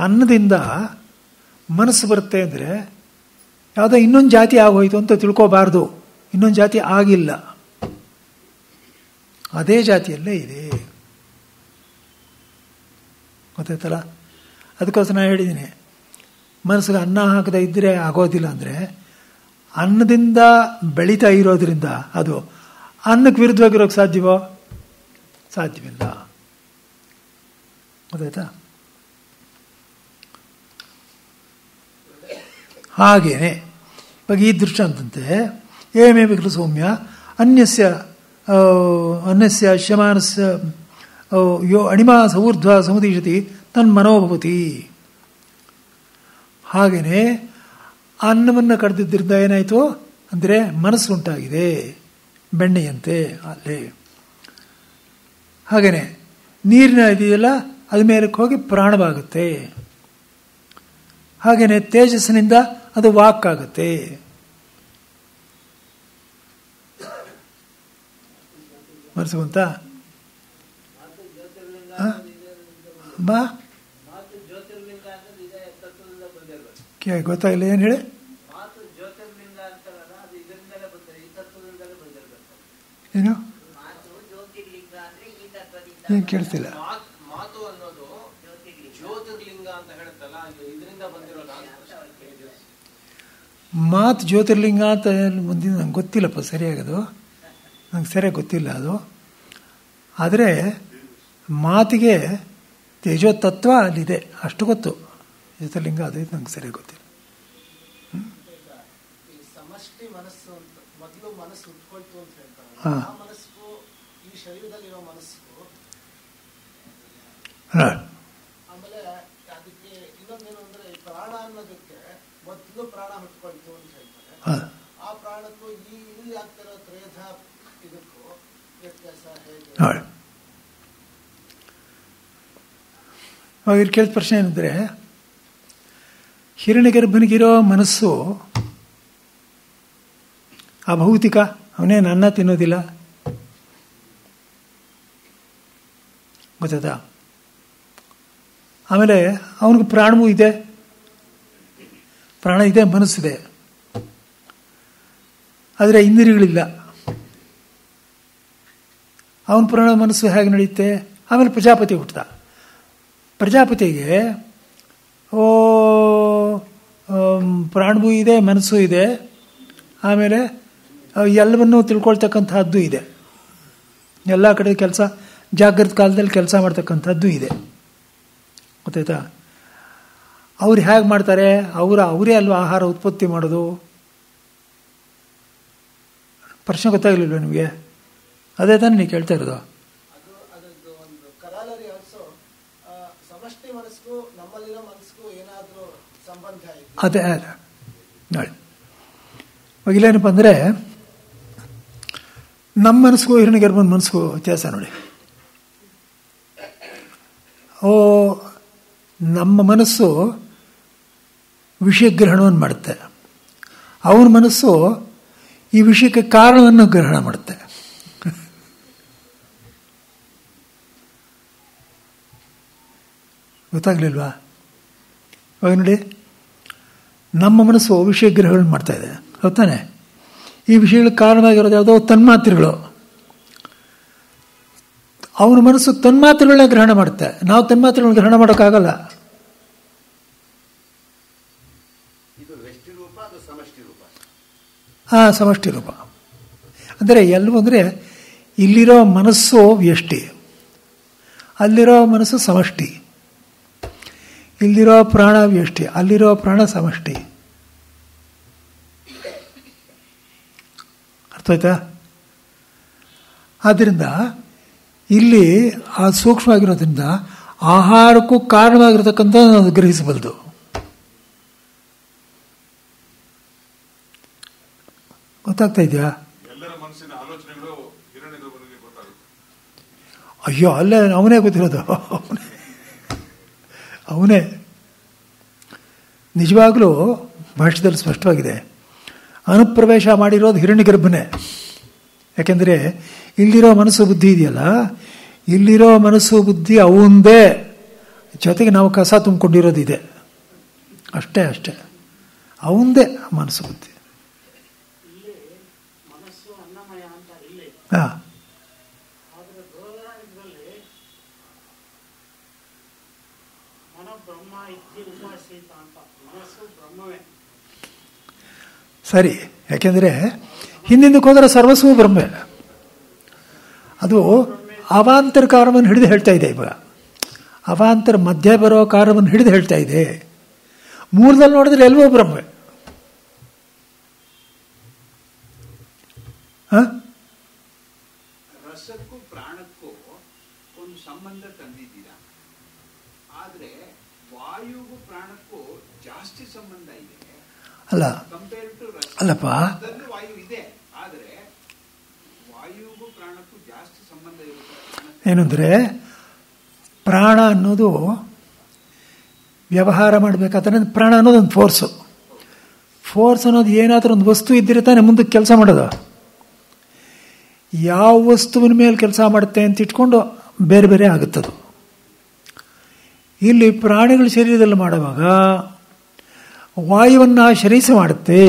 ಅನ್ನದಿಂದ ಮನಸ್ಸು ಬರುತ್ತೆ ಅಂದರೆ ಯಾವುದೋ ಇನ್ನೊಂದು ಜಾತಿ ಆಗೋಯ್ತು ಅಂತ ತಿಳ್ಕೋಬಾರ್ದು. ಇನ್ನೊಂದು ಜಾತಿ ಆಗಿಲ್ಲ, ಅದೇ ಜಾತಿಯಲ್ಲೇ ಇದೆ. ಗೊತ್ತಾಯ್ತಲ್ಲ? ಅದಕ್ಕೋಸ್ಕರ ನಾನು ಹೇಳಿದ್ದೀನಿ, ಮನಸ್ಸಿಗೆ ಅನ್ನ ಹಾಕದೇ ಇದ್ದರೆ ಆಗೋದಿಲ್ಲ. ಅಂದರೆ ಅನ್ನದಿಂದ ಬೆಳೀತಾ ಇರೋದ್ರಿಂದ ಅದು ಅನ್ನಕ್ಕೆ ವಿರುದ್ಧವಾಗಿರೋಕ್ಕೆ ಸಾಧ್ಯವೋ? ಸಾಧ್ಯವಿಲ್ಲ. ಗೊತ್ತಾಯ್ತಾ? ಹಾಗೇನೆ ಇವಾಗ ಈ ದೃಷ್ಟಾಂತಂತೆ ಏಮೇ ವಿಕೃತ ಸೌಮ್ಯ ಅನ್ಯಸ್ಯ ಶಮಾನಸ್ಯ ಯೋ ಅಣಿಮಾಸ ಊರ್ಧ್ವ ಸಮುದೀಶತಿ ತನ್ಮನೋಭವತಿ. ಹಾಗೇನೆ ಅನ್ನವನ್ನು ಕಡ್ದಿದ್ದರಿಂದ ಏನಾಯಿತು ಅಂದರೆ ಮನಸ್ಸು ಉಂಟಾಗಿದೆ ಬೆಣ್ಣೆಯಂತೆ ಅಲ್ಲೇ. ಹಾಗೇನೆ ನೀರಿನ ಇದೆಯಲ್ಲ ಅದು ಮೇಲಕ್ಕೆ ಹೋಗಿ ಪ್ರಾಣವಾಗುತ್ತೆ. ಹಾಗೇನೆ ತೇಜಸ್ಸಿನಿಂದ ಅದು ವಾಕ್ಕಾಗುತ್ತೆ. ಮನಸ್ಸುವಂತ ಬಾ ಗೊತ್ತಾಗಿಲ್ಲ, ಏನು ಹೇಳಿ? ಏನು ಏನು ಕೇಳ್ತಿಲ್ಲ. ಮಾತು ಜ್ಯೋತಿರ್ಲಿಂಗ ಅಂತ ಮುಂದಿನ ನಂಗೆ ಗೊತ್ತಿಲ್ಲಪ್ಪ ಸರಿಯಾಗದು, ನಂಗೆ ಸರಿಯಾಗಿ ಗೊತ್ತಿಲ್ಲ ಅದು. ಆದರೆ ಮಾತಿಗೆ ತೇಜೋ ತತ್ವ ಅಲ್ಲಿದೆ ಅಷ್ಟು ಗೊತ್ತು. ಜ್ಯೋತಿರ್ಲಿಂಗ ಅದೇ ನಂಗೆ ಸರಿಯಾಗಿ ಗೊತ್ತಿಲ್ಲ. ಸಮಷ್ಟಿ ಮನಸ್ಸು ಅಂತ ಮೊದಲು ಮನಸ್ಸು ಉಟ್ಕೊಳ್ತು ಅಂತ ಹೇಳ್ತಾರೆ. ಹಾಂ, ಆ ಮನಸ್ಸು ಈ ಶರೀರದಲ್ಲಿರೋ ಮನಸ್ಸು. ಆಮೇಲೆ ಅದಕ್ಕೆ ಇನ್ನೊಂದೇನು ಅಂದ್ರೆ ಪ್ರಾಣ ಅನ್ನೋದಕ್ಕೆ ಮೊದಲು ಪ್ರಾಣ ಹುಟ್ಕೊಳ್ತು ಅಂತ ಹೇಳ್ತಾರೆ. ಆ ಪ್ರಾಣಕ್ಕೂ ಈ ಇಲ್ಲಿ ಆಗ್ತಿರೋ ತ್ರೇಧ ಇದಕ್ಕೂ ವ್ಯತ್ಯಾಸ ಹೇಗೆ? ಅವಾಗ ಇಲ್ಲಿ ಕೇಳಿದ ಪ್ರಶ್ನೆ ಏನಂದರೆ, ಹಿರಣ್ಯಗರ್ಭನಿಗಿರೋ ಮನಸ್ಸು ಅಭೌತಿಕ, ಅವನೇನು ಅನ್ನ ತಿನ್ನೋದಿಲ್ಲ, ಗೊತ್ತಾಯ್ತಾ? ಆಮೇಲೆ ಅವನಿಗೆ ಪ್ರಾಣವೂ ಇದೆ, ಪ್ರಾಣ ಇದೆ, ಮನಸ್ಸಿದೆ, ಆದರೆ ಇಂದ್ರಿಯಗಳಿಲ್ಲ. ಅವನ ಪ್ರಾಣ ಮನಸ್ಸು ಹೇಗೆ ನಡೆಯುತ್ತೆ? ಆಮೇಲೆ ಪ್ರಜಾಪತಿ ಹುಟ್ಟದ. ಪ್ರಜಾಪತಿಗೆ ಪ್ರಾಣವೂ ಇದೆ, ಮನಸ್ಸು ಇದೆ, ಆಮೇಲೆ ಎಲ್ಲವನ್ನೂ ತಿಳ್ಕೊಳ್ತಕ್ಕಂಥದ್ದು ಇದೆ, ಎಲ್ಲ ಕಡೆ ಕೆಲಸ, ಜಾಗೃತ ಕಾಲದಲ್ಲಿ ಕೆಲಸ ಮಾಡ್ತಕ್ಕಂಥದ್ದು ಇದೆ, ಗೊತ್ತಾಯ್ತಾ? ಅವ್ರು ಹೇಗೆ ಮಾಡ್ತಾರೆ? ಅವರೇ ಅಲ್ವಾ ಆಹಾರ ಉತ್ಪತ್ತಿ ಮಾಡೋದು? ಪ್ರಶ್ನೆ ಗೊತ್ತಾಗಲಿಲ್ವ ನಿಮಗೆ? ಅದೇ ತಾನೇ ನೀವು ಕೇಳ್ತಾ ಇರೋದು. ಅದರದ್ದು ಒಂದು ಕರಾಲರಿ ಆಲ್ಸೋ ಸಮಷ್ಟಿ ಮನಸ್ಸಿಗೂ ನಮ್ಮಲ್ಲಿರೋ ಮನಸ್ಸಿಗೂ ಏನಾದರೂ ಸಂಬಂಧ ಇದೆ? ಅದೇ ನೋಡಿ, ಇಲ್ಲೇನಪ್ಪ ಅಂದರೆ, ನಮ್ಮ ಮನಸ್ಸಿಗೂ ಹಿರಣ್ಯಗರ್ಭನ ಮನಸ್ಸಿಗೂ ವ್ಯತ್ಯಾಸ ನೋಡಿ. ನಮ್ಮ ಮನಸ್ಸು ವಿಷಯ ಗ್ರಹಣವನ್ನು ಮಾಡುತ್ತೆ, ಅವನ ಮನಸ್ಸು ಈ ವಿಷಯಕ್ಕೆ ಕಾರಣವನ್ನು ಗ್ರಹಣ ಮಾಡುತ್ತೆ. ಗೊತ್ತಾಗ್ಲಿಲ್ವಾ? ಇವಾಗ ನೋಡಿ, ನಮ್ಮ ಮನಸ್ಸು ವಿಷಯ ಗ್ರಹಗಳನ್ನು ಮಾಡ್ತಾ ಇದೆ, ಗೊತ್ತಾನೆ? ಈ ವಿಷಯಗಳಿಗೆ ಕಾರಣವಾಗಿರೋದು ಯಾವುದೋ ತನ್ಮಾತ್ರೆಗಳು. ಅವನ ಮನಸ್ಸು ತನ್ಮಾತ್ರೆಗಳನ್ನ ಗ್ರಹಣ ಮಾಡುತ್ತೆ, ನಾವು ತನ್ಮಾತ್ರೆಗಳನ್ನ ಗ್ರಹಣ ಮಾಡೋಕ್ಕಾಗಲ್ಲ. ಸಮಷ್ಟಿ ರೂಪ ಅಂದರೆ ಎಲ್ಲವೂ ಅಂದರೆ, ಇಲ್ಲಿರೋ ಮನಸ್ಸು ವ್ಯಷ್ಟಿ, ಅಲ್ಲಿರೋ ಮನಸ್ಸು ಸಮಷ್ಟಿ, ಇಲ್ಲಿರೋ ಪ್ರಾಣ ವ್ಯಷ್ಟಿ, ಅಲ್ಲಿರೋ ಪ್ರಾಣ ಸಮಷ್ಟಿ. ಅರ್ಥ ಆಯ್ತಾ? ಆದ್ದರಿಂದ ಇಲ್ಲಿ ಆ ಸೂಕ್ಷ್ಮವಾಗಿರೋದ್ರಿಂದ ಆಹಾರಕ್ಕೂ ಕಾರಣವಾಗಿರತಕ್ಕಂಥ ನಾವು ಗ್ರಹಿಸಬಲ್ದು. ಗೊತ್ತಾಗ್ತಾ ಇದೆಯಾ? ಎಲ್ಲರ ಮನಸ್ಸಿನ ಆಲೋಚನೆಗಳು ಹಿರಣ್ಯಗರ್ಭನಿಗೆ ಗೊತ್ತಾಗುತ್ತೆ. ಅಯ್ಯೋ, ಅಲ್ಲೇ ಅವನೇ ಗೊತ್ತಿರೋದು, ಅವನೇ ನಿಜವಾಗ್ಲೂ. ಭಾಷ್ಯದಲ್ಲಿ ಸ್ಪಷ್ಟವಾಗಿದೆ, ಅನುಪ್ರವೇಶ ಮಾಡಿರೋದು ಹಿರಣ್ಯಗರ್ಭನೇ. ಯಾಕೆಂದರೆ ಇಲ್ಲಿರೋ ಮನಸ್ಸು ಬುದ್ಧಿ ಇದೆಯಲ್ಲ, ಇಲ್ಲಿರೋ ಮನಸ್ಸು ಬುದ್ಧಿ ಅವಂದೇ, ಜೊತೆಗೆ ನಾವು ಕಸ ತುಂಬಿಕೊಂಡಿರೋದಿದೆ, ಅಷ್ಟೇ ಅವಂದೇ ಮನಸ್ಸು ಬುದ್ಧಿ. ಹಾಂ, ಸರಿ. ಯಾಕೆಂದರೆ ಹಿಂದಿಂದಕ್ಕೆ ಹೋದರೆ ಸರ್ವಸ್ವೂ ಬ್ರಹ್ಮೆ. ಅದು ಅವಾಂತರ ಕಾರಣವನ್ನು ಹಿಡಿದು ಹೇಳ್ತಾ ಇದೆ. ಇವಾಗ ಅವಾಂತರ ಮಧ್ಯ ಬರೋ ಕಾರಣವನ್ನು ಹಿಡಿದು ಹೇಳ್ತಾ ಇದೆ. ಮೂರದಲ್ಲಿ ನೋಡಿದ್ರೆ ಎಲ್ಲವೂ ಬ್ರಹ್ಮೆ. ರಸಕ್ಕೂ ಪ್ರಾಣಕ್ಕೂ ಒಂದು ಸಂಬಂಧ ತಂದಿದ್ದೀರಾ, ಆದ್ರೆ ವಾಯುಗೂ ಪ್ರಾಣಕ್ಕೂ ಜಾಸ್ತಿ ಸಂಬಂಧ ಇದೆ ಅಲ್ಲ? ಕಂಪೇರ್ ಟು ರಸ. ಅಲ್ಲಪ್ಪ, ವಾಯು ಇದೆ, ಆದ್ರೆ ವಾಯುಗೂ ಪ್ರಾಣಕ್ಕೂ ಜಾಸ್ತಿ ಸಂಬಂಧ ಇರುತ್ತೆ. ಏನಂದ್ರೆ ಪ್ರಾಣ ಅನ್ನೋದು ವ್ಯವಹಾರ ಮಾಡಬೇಕಾದ್ರೆ ಪ್ರಾಣ ಅನ್ನೋದು ಒಂದು ಫೋರ್ಸ್ ಅನ್ನೋದು ಏನಾದರೂ ಒಂದು ವಸ್ತು ಇದ್ದರೆ ತಾನೇ ಮುಂದಕ್ಕೆ ಕೆಲಸ ಮಾಡೋದು. ಯಾವ ವಸ್ತುವಿನ ಮೇಲೆ ಕೆಲಸ ಮಾಡುತ್ತೆ ಅಂತ ಇಟ್ಕೊಂಡು ಬೇರೆ ಬೇರೆ ಆಗುತ್ತದು. ಇಲ್ಲಿ ಪ್ರಾಣಿಗಳ ಶರೀರದಲ್ಲಿ ಮಾಡುವಾಗ ವಾಯುವನ್ನು ಆಶ್ರಯಿಸಿ ಮಾಡುತ್ತೆ.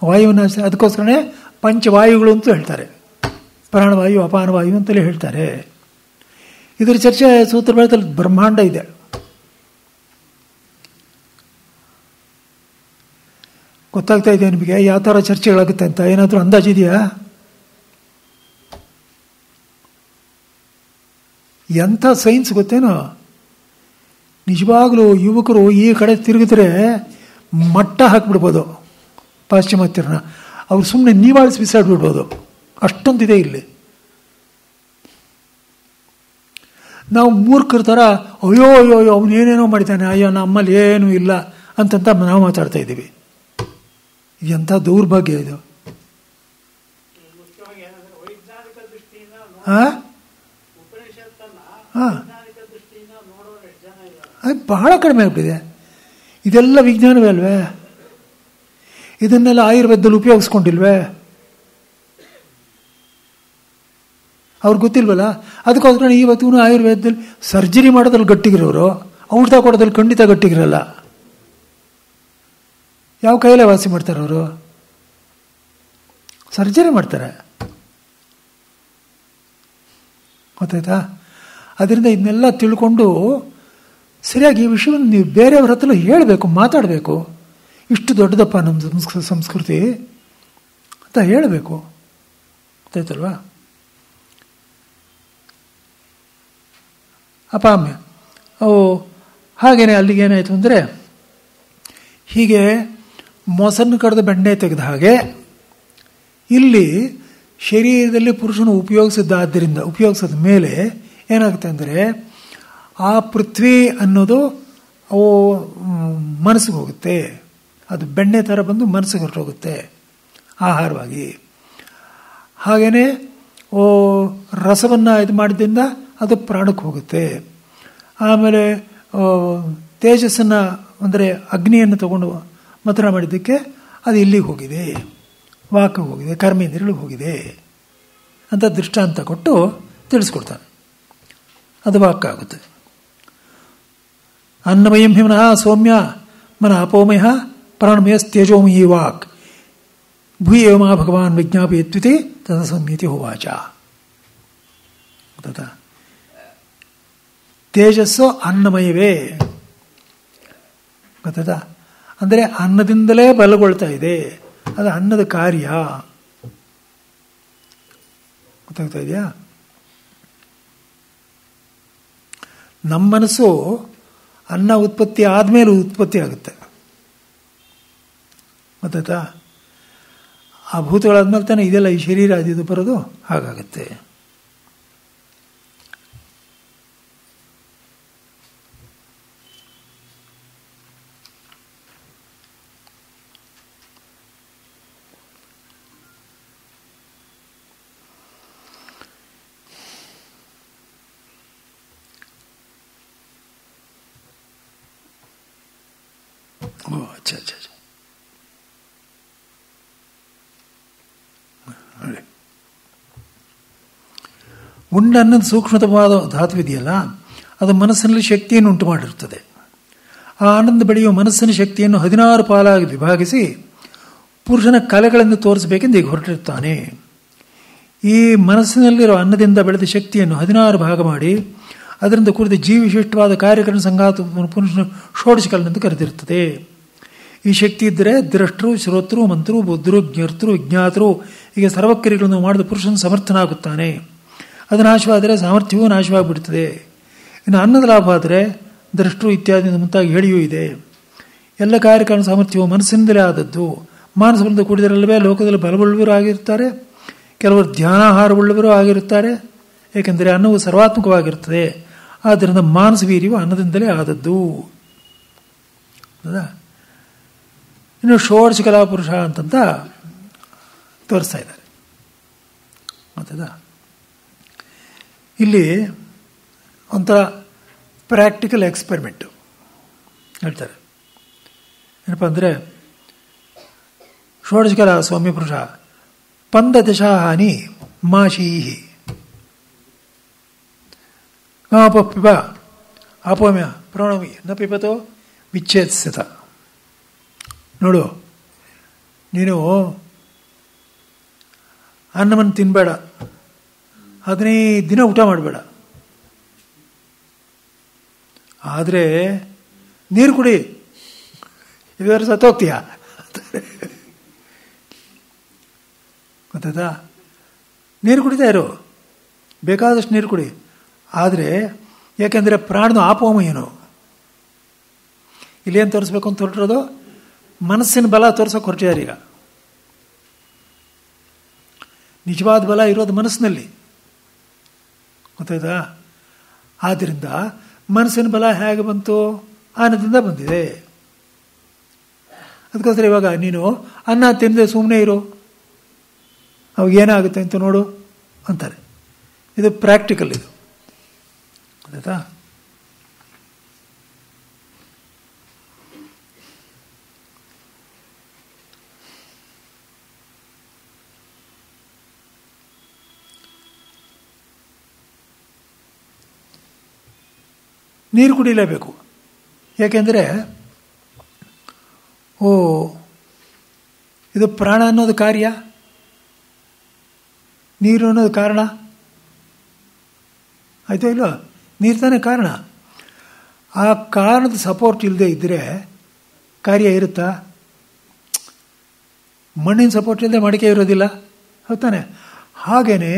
ವಾಯುವನ್ನು ಅದಕ್ಕೋಸ್ಕರನೇ ಪಂಚವಾಯುಗಳು ಅಂತ ಹೇಳ್ತಾರೆ. ಪ್ರಾಣವಾಯು, ಅಪಾನವಾಯು ಅಂತಲೇ ಹೇಳ್ತಾರೆ. ಇದರ ಚರ್ಚೆ ಸೂತ್ರದಲ್ಲಿ ಬ್ರಹ್ಮಾಂಡ ಇದೆ. ಗೊತ್ತಾಗ್ತಾ ಇದೆಯಾ ನಿಮಗೆ ಯಾವ ಥರ ಚರ್ಚೆಗಳಾಗುತ್ತೆ ಅಂತ? ಏನಾದರೂ ಅಂದಾಜಿದೆಯಾ? ಎಂಥ ಸೈನ್ಸ್ ಗೊತ್ತೇನೋ. ನಿಜವಾಗ್ಲೂ ಯುವಕರು ಈ ಕಡೆ ತಿರುಗಿದ್ರೆ ಮಟ್ಟ ಹಾಕಿಬಿಡ್ಬೋದು ಪಾಶ್ಚಿಮಾತ್ಯರನ್ನ. ಅವ್ರು ಸುಮ್ಮನೆ ನೀವಾಳಿಸಿ ಬಿಸಾಡ್ಬಿಡ್ಬೋದು, ಅಷ್ಟೊಂದಿದೆ ಇಲ್ಲಿ. ನಾವು ಮೂರ್ಖರ ಥರ ಅಯ್ಯೋ ಅವನೇನೇನೋ ಮಾಡಿದ್ದಾನೆ, ಅಯ್ಯೋ ನಮ್ಮಲ್ಲಿ ಏನೂ ಇಲ್ಲ ಅಂತಂತ ನಾವು ಮಾತಾಡ್ತಾ ಇದ್ದೀವಿ. ಎಂಥ ದೌರ್ಭಾಗ್ಯ ಇದು. ವೈಜ್ಞಾನಿಕ ದೃಷ್ಟಿಯಿಂದ ಹಾಂ, ಅದು ಬಹಳ ಕಡಿಮೆ ಆಗ್ಬಿಟ್ಟಿದೆ. ಇದೆಲ್ಲ ವಿಜ್ಞಾನವೇ ಅಲ್ವೇ? ಇದನ್ನೆಲ್ಲ ಆಯುರ್ವೇದದಲ್ಲಿ ಉಪಯೋಗಿಸ್ಕೊಂಡಿಲ್ವೇ? ಅವ್ರಿಗೆ ಗೊತ್ತಿಲ್ವಲ್ಲ. ಅದಕ್ಕೋಸ್ಕರ ಇವತ್ತು ಆಯುರ್ವೇದದಲ್ಲಿ ಸರ್ಜರಿ ಮಾಡೋದ್ರಲ್ಲಿ ಗಟ್ಟಿಗಿರೋರು ಔಷಧ ಕೊಡೋದ್ರಲ್ಲಿ ಖಂಡಿತ ಗಟ್ಟಿಗಿರಲ್ಲ. ಯಾವ ಕೈಲೇ ವಾಸಿ ಮಾಡ್ತಾರೆ ಅವರು? ಸರ್ಜರಿ ಮಾಡ್ತಾರೆ. ಗೊತ್ತಾಯ್ತಾ? ಅದರಿಂದ ಇದನ್ನೆಲ್ಲ ತಿಳ್ಕೊಂಡು ಸರಿಯಾಗಿ ಈ ವಿಷಯವನ್ನು ನೀವು ಬೇರೆಯವ್ರ ಹತ್ರ ಹೇಳಬೇಕು, ಮಾತಾಡಬೇಕು. ಇಷ್ಟು ದೊಡ್ಡದಪ್ಪ ನಮ್ಮ ಸಂಸ್ಕೃತಿ ಅಂತ ಹೇಳಬೇಕು. ಗೊತ್ತಾಯ್ತಲ್ವಾ? ಅಪಾಮ್ಯ ಅವು ಹಾಗೇನೆ ಅಲ್ಲಿಗೇನಾಯಿತು ಅಂದರೆ, ಹೀಗೆ ಮೊಸರನ್ನು ಕಡ್ದು ಬೆಣ್ಣೆ ತೆಗೆದ ಹಾಗೆ ಇಲ್ಲಿ ಶರೀರದಲ್ಲಿ ಪುರುಷನು ಉಪಯೋಗಿಸಿದ ಮೇಲೆ ಏನಾಗುತ್ತೆ ಅಂದರೆ, ಆ ಪೃಥ್ವಿ ಅನ್ನೋದು ಅವು ಮನಸ್ಸಿಗೆ ಹೋಗುತ್ತೆ. ಅದು ಬೆಣ್ಣೆ ಥರ ಬಂದು ಮನಸ್ಸಿಗೆ ಹೊರಟೋಗುತ್ತೆ ಆಹಾರವಾಗಿ. ಹಾಗೆಯೇ ರಸವನ್ನು ಇದು ಮಾಡಿದ್ದರಿಂದ ಅದು ಪ್ರಾಣಕ್ಕೆ ಹೋಗುತ್ತೆ. ಆಮೇಲೆ ತೇಜಸ್ಸನ್ನು ಅಂದರೆ ಅಗ್ನಿಯನ್ನು ತಗೊಂಡು ಮಥನ ಮಾಡಿದ್ದಕ್ಕೆ ಅದು ಇಲ್ಲಿಗೆ ಹೋಗಿದೆ, ವಾಕಿಗೆ ಹೋಗಿದೆ, ಕರ್ಮೇಂದ್ರಿಯಗಳಿಗೆ ಹೋಗಿದೆ ಅಂತ ದೃಷ್ಟಾಂತ ಕೊಟ್ಟು ತಿಳಿಸ್ಕೊಡ್ತಾನೆ. ಅದು ವಾಕ್ ಆಗುತ್ತೆ. ಅನ್ನಮಯಂ ಹಿಮನಃ ಸೌಮ್ಯ ಮನ ಅಪೋಮಯ ಪ್ರಾಣಮಯಸ್ತೇಜೋಮಯಿ ವಾಕ್ ಭೂಯೇವ ಮಾ ಭಗವಾನ್ ವಿಜ್ಞಾಪಯತ್ವಿತಿ ತದ ಸಂಹಿತಿ ಹೋವಾಚ. ತೇಜಸ್ಸು ಅನ್ನಮಯವೇ. ಗೊತ್ತಾ? ಅಂದರೆ ಅನ್ನದಿಂದಲೇ ಬಲಗೊಳ್ತಾ ಇದೆ. ಅದು ಅನ್ನದ ಕಾರ್ಯ. ಗೊತ್ತಾಗ್ತಾ ಇದೆಯಾ? ನಮ್ಮ ಮನಸ್ಸು ಅನ್ನ ಉತ್ಪತ್ತಿ ಆದಮೇಲೆ ಉತ್ಪತ್ತಿ ಆಗುತ್ತೆ. ಗೊತ್ತಾಯ್ತಾ? ಆ ಭೂತಗಳಾದ್ಮೇಲೆ ತಾನೆ ಇದೆಲ್ಲ ಈ ಶರೀರ ಅದು ಬರೋದು. ಹಾಗಾಗತ್ತೆ. अच्छा अच्छा अच्छा. ಉಂಡ ಅನ್ನೋದು ಸೂಕ್ಷ್ಮತವಾದ ಧಾತುವಿದೆಯಲ್ಲ, ಅದು ಮನಸ್ಸಿನಲ್ಲಿ ಶಕ್ತಿಯನ್ನು ಉಂಟು ಮಾಡಿರುತ್ತದೆ. ಆ ಆನಂದ ಬೆಳೆಯುವ ಮನಸ್ಸಿನ ಶಕ್ತಿಯನ್ನು 16 ಪಾಲಾಗಿ ವಿಭಾಗಿಸಿ ಪುರುಷನ ಕಲೆಗಳನ್ನು ತೋರಿಸಬೇಕೆಂದು ಈಗ ಹೊರಟಿರುತ್ತಾನೆ. ಈ ಮನಸ್ಸಿನಲ್ಲಿರುವ ಅನ್ನದಿಂದ ಬೆಳೆದ ಶಕ್ತಿಯನ್ನು 16 ಭಾಗ ಮಾಡಿ ಅದರಿಂದ ಕುರಿತು ಜೀವಿಶಿಷ್ಟವಾದ ಕಾರ್ಯಕರಣ ಸಂಘಾತ ಪುರುಷನ ಷೋಡಶಕಲನೆಂದು ಕರೆದಿರುತ್ತದೆ. ಈ ಶಕ್ತಿ ಇದ್ದರೆ ದ್ರಷ್ಟರು, ಶ್ರೋತೃ, ಮಂತ್ರು, ಬುದ್ಧರು, ಜ್ಞರ್ತರು, ವಿಜ್ಞಾತರು ಹೀಗೆ ಸರ್ವಕ್ರಿಯೆಗಳನ್ನು ಮಾಡಿದ ಪುರುಷನ ಸಮರ್ಥನಾಗುತ್ತಾನೆ. ಅದು ನಾಶವಾದರೆ ಸಾಮರ್ಥ್ಯವೂ ನಾಶವಾಗಿಬಿಡುತ್ತದೆ. ಇನ್ನು ಅನ್ನದ ಲಾಭ ಆದರೆ ದ್ರಷ್ಟರು ಇತ್ಯಾದಿ ಮುಂತಾಗಿ ಹೇಳಿಯೂ ಇದೆ. ಎಲ್ಲ ಕಾರ್ಯಕಾರಣ ಸಾಮರ್ಥ್ಯವು ಮನಸ್ಸಿನಿಂದಲೇ ಆದದ್ದು. ಮಾನಸದಿಂದ ಕೂಡಿದರಲ್ಲವೇ ಲೋಕದಲ್ಲಿ ಬಲವುಳ್ಳವರು ಆಗಿರುತ್ತಾರೆ, ಕೆಲವರು ಧ್ಯಾನಾಹಾರವುಳ್ಳವರು ಆಗಿರುತ್ತಾರೆ. ಏಕೆಂದರೆ ಅನ್ನವು ಸರ್ವಾತ್ಮಕವಾಗಿರುತ್ತದೆ. ಆದ್ದರಿಂದ ಮಾನಸ ವೀರ್ಯವು ಅನ್ನದಿಂದಲೇ ಆದದ್ದು. ಇನ್ನು ಷೋಡಶ ಕಲಾ ಪುರುಷ ಅಂತಂತ ತೋರಿಸ್ತಾ ಇದ್ದಾರೆ. ಗೊತ್ತದ? ಇಲ್ಲಿ ಒಂಥರ ಪ್ರಾಕ್ಟಿಕಲ್ ಎಕ್ಸ್ಪೆರಿಮೆಂಟು ಹೇಳ್ತಾರೆ. ಏನಪ್ಪ ಅಂದರೆ, ಷೋಡಶ ಕಲಾ ಸೌಮ್ಯ ಪುರುಷ ಪಂದದಶಾಹಾನಿ ಮಾಶೀಹಿ ಪಿಬ ಅಪೋಮ್ಯ ಪ್ರಣಮಿ ನ ಪಿಬತೋ ವಿಚ್ಛೇದಿಸಿತ. ನೋಡು, ನೀನು ಅನ್ನವನ್ನು ತಿನ್ನಬೇಡ, 15 ದಿನ ಊಟ ಮಾಡಬೇಡ, ಆದರೆ ನೀರು ಕುಡಿ, ಇದಾದ್ರೂ ಸತ್ತೋಗ್ತೀಯ. ಗೊತ್ತಾಯ್ತಾ? ನೀರು ಕುಡಿತಾ ಇರು, ಬೇಕಾದಷ್ಟು ನೀರು ಕುಡಿ. ಆದರೆ ಯಾಕೆಂದರೆ ಪ್ರಾಣದ ಆಪೋಮಯನು. ಇಲ್ಲೇನು ತೋರಿಸ್ಬೇಕು ಅಂತ ಹೊರಟಿರೋದು? ಮನಸ್ಸಿನ ಬಲ ತೋರ್ಸೋಕೆ ಹೊರಟಿದ್ದಾರೆ. ಈಗ ನಿಜವಾದ ಬಲ ಇರೋದು ಮನಸ್ಸಿನಲ್ಲಿ. ಗೊತ್ತಾಯ್ತಾ? ಆದ್ದರಿಂದ ಮನಸ್ಸಿನ ಬಲ ಹೇಗೆ ಬಂತು? ಆನಂದದಿಂದ ಬಂದಿದೆ. ಅದಕ್ಕೋಸ್ಕರ ಇವಾಗ ನೀನು ಅನ್ನ ತಿನ್ನದೆ ಸುಮ್ಮನೆ ಇರು, ಅವಾಗ ಏನಾಗುತ್ತೆ ಅಂತ ನೋಡು ಅಂತಾರೆ. ಇದು ಪ್ರಾಕ್ಟಿಕಲ್. ಇದು ಆಯ್ತಾ? ನೀರು ಕುಡಿಲೇಬೇಕು. ಯಾಕೆಂದರೆ ಇದು ಪ್ರಾಣ ಅನ್ನೋದು ಕಾರ್ಯ, ನೀರು ಅನ್ನೋದು ಕಾರಣ. ಆಯಿತು ಇಲ್ವ? ನೀರು ತಾನೇ ಕಾರಣ. ಆ ಕಾರಣದ ಸಪೋರ್ಟ್ ಇಲ್ಲದೆ ಇದ್ದರೆ ಕಾರ್ಯ ಇರುತ್ತಾ? ಮಣ್ಣಿನ ಸಪೋರ್ಟ್ ಇಲ್ಲದೆ ಮಡಿಕೆ ಇರೋದಿಲ್ಲ, ಹೌದಾನೆ? ಹಾಗೆಯೇ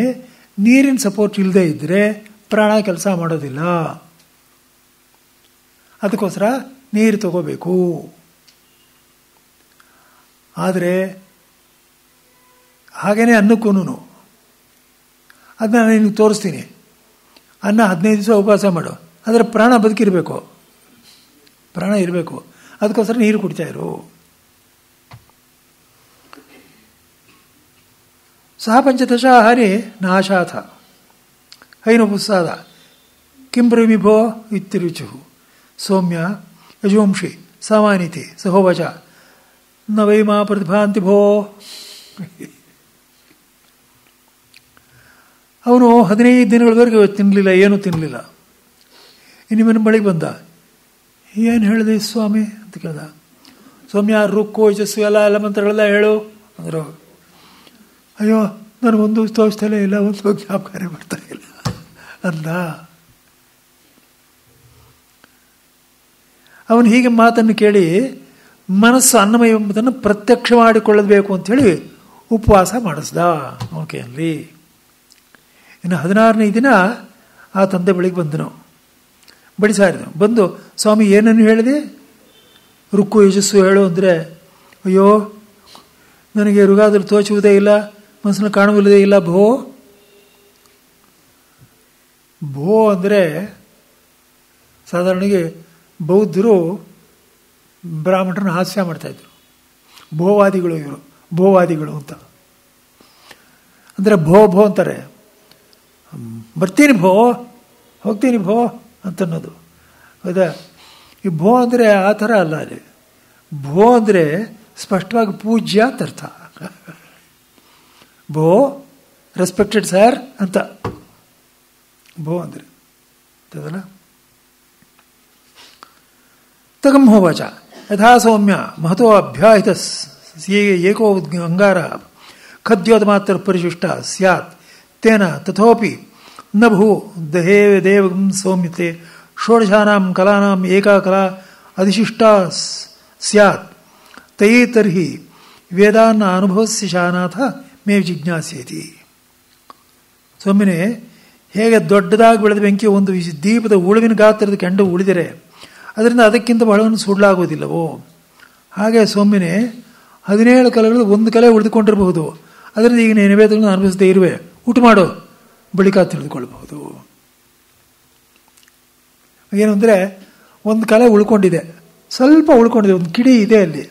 ನೀರಿನ ಸಪೋರ್ಟ್ ಇಲ್ಲದೆ ಇದ್ದರೆ ಪ್ರಾಣ ಕೆಲಸ ಮಾಡೋದಿಲ್ಲ. ಅದಕ್ಕೋಸ್ಕರ ನೀರು ತಗೋಬೇಕು. ಆದರೆ ಹಾಗೇ ಅನ್ನಕ್ಕೂ ಅದನ್ನ ನಾನು ನಿನಗೆ ತೋರಿಸ್ತೀನಿ. ಅನ್ನ 15 ದಿವಸ ಉಪವಾಸ ಮಾಡು, ಅದರ ಪ್ರಾಣ ಬದುಕಿರಬೇಕು, ಪ್ರಾಣ ಇರಬೇಕು. ಅದಕ್ಕೋಸ್ಕರ ನೀರು ಕುಡಿತಾ ಇರು. ಸಹ ಪಂಚದಶಾಹಾರಿ ನಾಶಾಥ ಹೈನಪುಸ್ಸಾದ ಕಿಂಬ್ರವಿ ಭೋ ಇತ್ಯರುಚು ಸೌಮ್ಯ ಯಜೋಂಷಿ ಸಾಮಾನಿತಿ ಸಹೋವಚ ನ ವೈ ಮಾ ಪ್ರತಿಭಾಂತಿ ಭೋ. ಅವನು 15 ದಿನಗಳವರೆಗೆ ತಿನ್ನಲಿಲ್ಲ, ಏನೂ ತಿನ್ನಲಿಲ್ಲ. ಇನ್ನಿವನ ಬಳಿಗೆ ಬಂದ. ಏನು ಹೇಳಿದೆ ಸ್ವಾಮಿ ಅಂತ ಕೇಳ್ದ. ಸೌಮ್ಯ ರುಕ್ಕು ಯಶಸ್ಸು ಎಲ್ಲ ಮಂತ್ರಗಳೆಲ್ಲ ಹೇಳು ಅಂದರು. ಅಯ್ಯೋ ನನಗೊಂದು ತೋರಿಸ್ತಲೇ ಇಲ್ಲ, ಒಂದು ಜ್ಞಾಪಕಾರಿ ಬರ್ತಾ ಇಲ್ಲ ಅಂದ. ಅವನು ಹೀಗೆ ಮಾತನ್ನು ಕೇಳಿ ಮನಸ್ಸು ಅನ್ನಮಯ ಎಂಬುದನ್ನು ಪ್ರತ್ಯಕ್ಷ ಮಾಡಿಕೊಳ್ಳಬೇಕು ಅಂಥೇಳಿ ಉಪವಾಸ ಮಾಡಿಸ್ದ ಅವನಿಗೆಯಲ್ಲಿ. ಇನ್ನು 16ನೇ ದಿನ ಆ ತಂದೆ ಬಳಿಗೆ ಬಂದನು, ಬಡಿಸಾರಿದನು. ಬಂದು ಸ್ವಾಮಿ ಏನನ್ನು ಹೇಳಿದೆ? ರುಕ್ಕು ಯಶಸ್ಸು ಹೇಳು ಅಂದರೆ, ಅಯ್ಯೋ ನನಗೆ ರುಗಾದರೂ ತೋಚುವುದೇ ಇಲ್ಲ, ಮನಸ್ಸನ್ನು ಕಾಣುವುದೇ ಇಲ್ಲ ಭೋ. ಭೋ ಅಂದರೆ ಸಾಧಾರಣಗೆ ಬೌದ್ಧರು ಬ್ರಾಹ್ಮಣರನ್ನು ಹಾಸ್ಯ ಮಾಡ್ತಾಯಿದ್ರು. ಭೋವಾದಿಗಳು ಇವರು, ಭೋವಾದಿಗಳು ಅಂತ. ಅಂದರೆ ಭೋ ಭೋ ಅಂತಾರೆ, ಬರ್ತೀನಿ ಭೋ, ಹೋಗ್ತೀನಿ ಭೋ ಅಂತನ್ನೋದು. ಹೌದಾ? ಈ ಭೋ ಅಂದರೆ ಆ ಥರ ಅಲ್ಲ. ಅಲ್ಲಿ ಭೋ ಅಂದರೆ ಸ್ಪಷ್ಟವಾಗಿ ಪೂಜ್ಯ ಅಂತ ಅರ್ಥ. ಭೋ ರೆಸ್ಪೆಕ್ಟೆಡ್ ಸರ್ ಅಂತ ಭೋ ಅಂದರೆ ಅದಲ್ಲ. ತಗಂ ಹೋವಾಚ ಯಥಾ ಸೌಮ್ಯ ಮಹತೋ ಅಭ್ಯಾಹಿತ ಏಕೋ ಅಂಗಾರ ಖದ್ಯೋತ ಮಾತ್ರ ಪರಿಶಿಷ್ಟ ಸ್ಯಾತ್ ತೇನ ತಥೋಪಿ ನ ಭೂ ದಹೇ ದೇವಂ ಸೌಮ್ಯತೆ ಷೋಡಶಾನಾಂ ಕಲಾನಾಂ ಏಕಾ ಕಲಾ ಅಧಿಶಿಷ್ಟಾ ಸ್ಯಾತ್ ತೈ ತರ್ಹಿ ವೇದಾನ್ನ ಅನುಭವಸ್ಯ ಶಾನಾಥ ಮೇ ಜಿಜ್ಞಾಸ್ಯತಿ. ಸೌಮ್ಯನೇ, ಹೇಗೆ ದೊಡ್ಡದಾಗಿ ಬೆಳೆದ ಬೆಂಕಿ ಒಂದು ದೀಪದ ಉಳುವಿನ ಗಾತ್ರದ ಕೆಂಡ ಉಳಿದರೆ ಅದರಿಂದ ಅದಕ್ಕಿಂತ ಬಹಳವನ್ನು ಸುಡಲಾಗುವುದಿಲ್ಲವೋ, ಹಾಗೆ ಸೌಮ್ಯನೇ 17 ಕಲೆಗಳು ಒಂದು ಕಲೆ ಉಳಿದುಕೊಂಡಿರಬಹುದು. ಅದರಿಂದ ಈಗ ನೈವೇದ್ಯಗಳನ್ನು ಅನುಭವಿಸದೇ ಇರುವೆ, ಊಟ ಮಾಡು, ಬಳಿಕ ತಿಳಿದುಕೊಳ್ಬಹುದು. ಏನು ಅಂದರೆ ಒಂದು ಕಲೆ ಉಳ್ಕೊಂಡಿದೆ, ಸ್ವಲ್ಪ ಉಳ್ಕೊಂಡಿದೆ, ಒಂದು ಕಿಡಿ ಇದೆ ಅಲ್ಲಿ.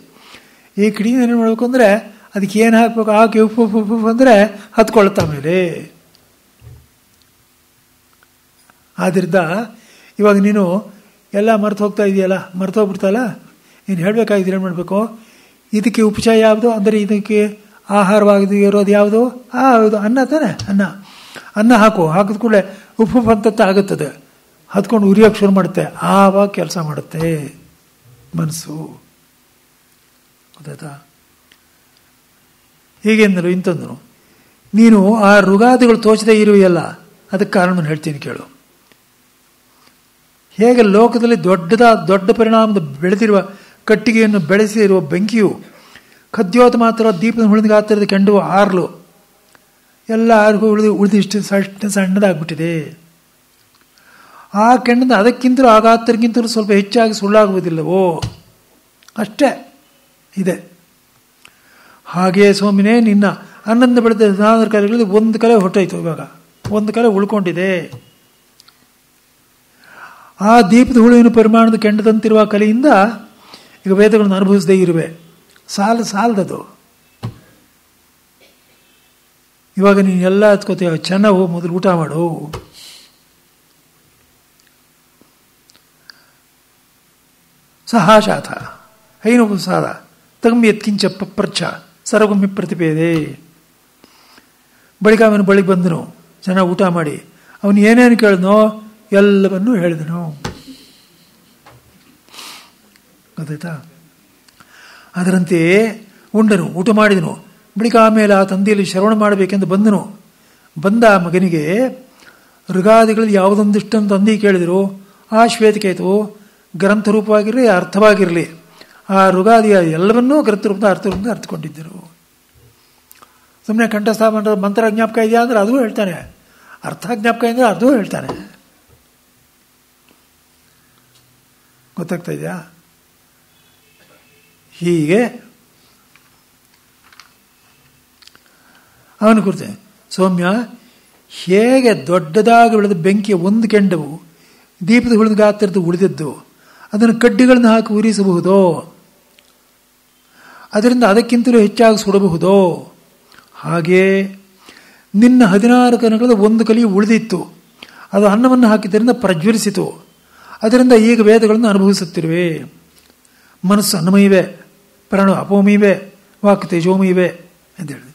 ಈ ಕಿಡಿನ ಏನು ಮಾಡಬೇಕು ಅಂದರೆ ಅದಕ್ಕೆ ಏನು ಹಾಕಬೇಕು, ಹಾಕಿ ಉಪ್ಪು ಉಪ್ಪು ಉಪ್ಪು ಅಂದರೆ ಹತ್ಕೊಳ್ತಾ ಮೇಲೆ. ಆದ್ದರಿಂದ ಇವಾಗ ನೀನು ಎಲ್ಲ ಮರೆತು ಹೋಗ್ತಾ ಇದೆಯಲ್ಲ, ಮರೆತು ಹೋಗ್ಬಿಡ್ತಲ್ಲ, ನೀನು ಹೇಳಬೇಕಾಗಿದೆ. ಏನು ಮಾಡಬೇಕು? ಇದಕ್ಕೆ ಉಪಚಾರ ಯಾವುದು ಅಂದರೆ ಇದಕ್ಕೆ ಆಹಾರವಾಗಿ ಇರೋದು ಯಾವುದು? ಹೌದು, ಅನ್ನ ತಾನೆ. ಅನ್ನ ಹಾಕಿದ ಕೂಡಲೇ ಉಪ್ಪು ಅಂತ ಆಗುತ್ತದೆ, ಹತ್ಕೊಂಡು ಉರಿಯೋಕ್ಕೆ ಶುರು ಮಾಡುತ್ತೆ. ಆವಾಗ ಕೆಲಸ ಮಾಡುತ್ತೆ ಮನಸ್ಸು. ಗೊತ್ತಾಯ್ತಾ? ಹೀಗೆಂದರು ಇಂತಂದರು. ನೀನು ಆ ಋಗಾದಿಗಳು ತೋಚದೇ ಇರುವೆಯಲ್ಲ, ಅದಕ್ಕೆ ಕಾರಣವನ್ನು ಹೇಳ್ತೀನಿ ಕೇಳು. ಹೇಗೆ ಲೋಕದಲ್ಲಿ ದೊಡ್ಡ ಪರಿಣಾಮದ ಬೆಳೆದಿರುವ ಕಟ್ಟಿಗೆಯನ್ನು ಬೆಳೆಸಿರುವ ಬೆಂಕಿಯು ಖದ್ಯೋತ ಮಾತ್ರ ದೀಪದ ಹುಳಿದ ಗಾತ್ರದ ಕೆಂಡು ಆರ್ಲು ಎಲ್ಲ ಆರ್ಗೂ ಉಳಿದಿಷ್ಟು ಸಣ್ಣದಾಗ್ಬಿಟ್ಟಿದೆ. ಆ ಕೆಂಡದ ಅದಕ್ಕಿಂತಲೂ ಆ ಗಾತ್ರಕ್ಕಿಂತಲೂ ಸ್ವಲ್ಪ ಹೆಚ್ಚಾಗಿ ಸುಳ್ಳಾಗುವುದಿಲ್ಲವೋ, ಅಷ್ಟೇ ಇದೆ. ಹಾಗೆಯೇ ಸ್ವಾಮಿನೇ, ನಿನ್ನ ಅನ್ನಂದ ಬೆಳೆದ 14 ಕಲೆಗಳಲ್ಲಿ ಒಂದು ಕಲೆ ಹೊಟ್ಟೋಯ್ತು, ಇವಾಗ ಒಂದು ಕಲೆ ಉಳ್ಕೊಂಡಿದೆ. ಆ ದೀಪದ ಹುಳುವಿನ ಪರಿಮಾಣದ ಕೆಂಡದಂತಿರುವ ಕಲೆಯಿಂದ ಈಗ ವೇದಗಳನ್ನು ಅನುಭವಿಸದೇ ಇರುವೆ. ಸಾಲದದು. ಇವಾಗ ನೀನು ಎಲ್ಲ ಹತ್ಕೋತೀಯ, ಚೆನ್ನಾಗಿ ಹೋಗಿ ಮೊದಲು ಊಟ ಮಾಡು. ಸಹಾಶಾಥ ಹೈನೋಪಸಾದ ತಗಂಬಿ ಎತ್ಕಿಂಚ ಪಪ್ರಚ್ಛ ಸರ್ವಗಮ್ಮಿ ಪ್ರತಿಪೇದೆ. ಬಳಿಕ ಅವನು ಬಳಿಗೆ ಬಂದನು, ಚೆನ್ನಾಗಿ ಊಟ ಮಾಡಿ. ಅವನು ಏನೇನು ಕೇಳಿದ್ನೋ ಎಲ್ಲವನ್ನೂ ಹೇಳಿದನು. ಗೊತ್ತಾಯ್ತಾ? ಅದರಂತೆಯೇ ಉಂಡನು, ಊಟ ಮಾಡಿದನು. ಬಳಿಕ ಆಮೇಲೆ ಆ ತಂದೆಯಲ್ಲಿ ಶ್ರವಣ ಮಾಡಬೇಕೆಂದು ಬಂದನು. ಬಂದ ಮಗನಿಗೆ ಋಗಾದಿಗಳಲ್ಲಿ ಯಾವುದೊಂದಿಷ್ಟನ್ನು ತಂದೆ ಕೇಳಿದರು. ಆ ಶ್ವೇತಕೇತು ಗ್ರಂಥರೂಪವಾಗಿರಲಿ ಅರ್ಥವಾಗಿರಲಿ ಆ ಋಗಾದಿಯ ಎಲ್ಲವನ್ನೂ ಗ್ರಂಥರೂಪದ ಅರ್ಥರೂಪದ ಅರ್ಥಕೊಂಡಿದ್ದರು. ಸುಮ್ಮನೆ ಕಂಠಸ್ಥ ಮಂತ್ರ ಜ್ಞಾಪಕ ಇದೆಯಾ ಅಂದರೆ ಅದೂ ಹೇಳ್ತಾನೆ, ಅರ್ಥ ಜ್ಞಾಪಕ ಅಂದರೆ ಅದೂ ಹೇಳ್ತಾನೆ. ಗೊತ್ತಾಗ್ತಾ ಇದೆಯಾ? ಹೀಗೆ ಅವನು ಕುರಿತೆ ಸೌಮ್ಯ, ಹೇಗೆ ದೊಡ್ಡದಾಗಿ ಬೆಳೆದ ಬೆಂಕಿಯ ಒಂದು ಕೆಂಡವು ದೀಪದ ಹುಳಿದ ಗಾತ್ರದ್ದು ಉಳಿದದ್ದು ಅದನ್ನು ಕಡ್ಡಿಗಳನ್ನು ಹಾಕಿ ಉರಿಸಬಹುದೋ, ಅದರಿಂದ ಅದಕ್ಕಿಂತಲೂ ಹೆಚ್ಚಾಗಿ ಸುಡಬಹುದೋ, ಹಾಗೇ ನಿನ್ನ 16 ಕಣಗಳ ಒಂದು ಕಲಿ ಉಳಿದಿತ್ತು, ಅದು ಅನ್ನವನ್ನು ಹಾಕಿದ್ದರಿಂದ ಪ್ರಜ್ವಲಿಸಿತು, ಅದರಿಂದ ಈಗ ವೇದಗಳನ್ನು ಅನುಭವಿಸುತ್ತಿರುವೆ. ಮನಸ್ಸು ಅನ್ನಮಯವೇ, ಪ್ರಾಣ ಅಪೋಮಯವೇ, ವಾಕ್ ತೇಜೋಮಯವೇ ಅಂತ ಹೇಳಿದೆ.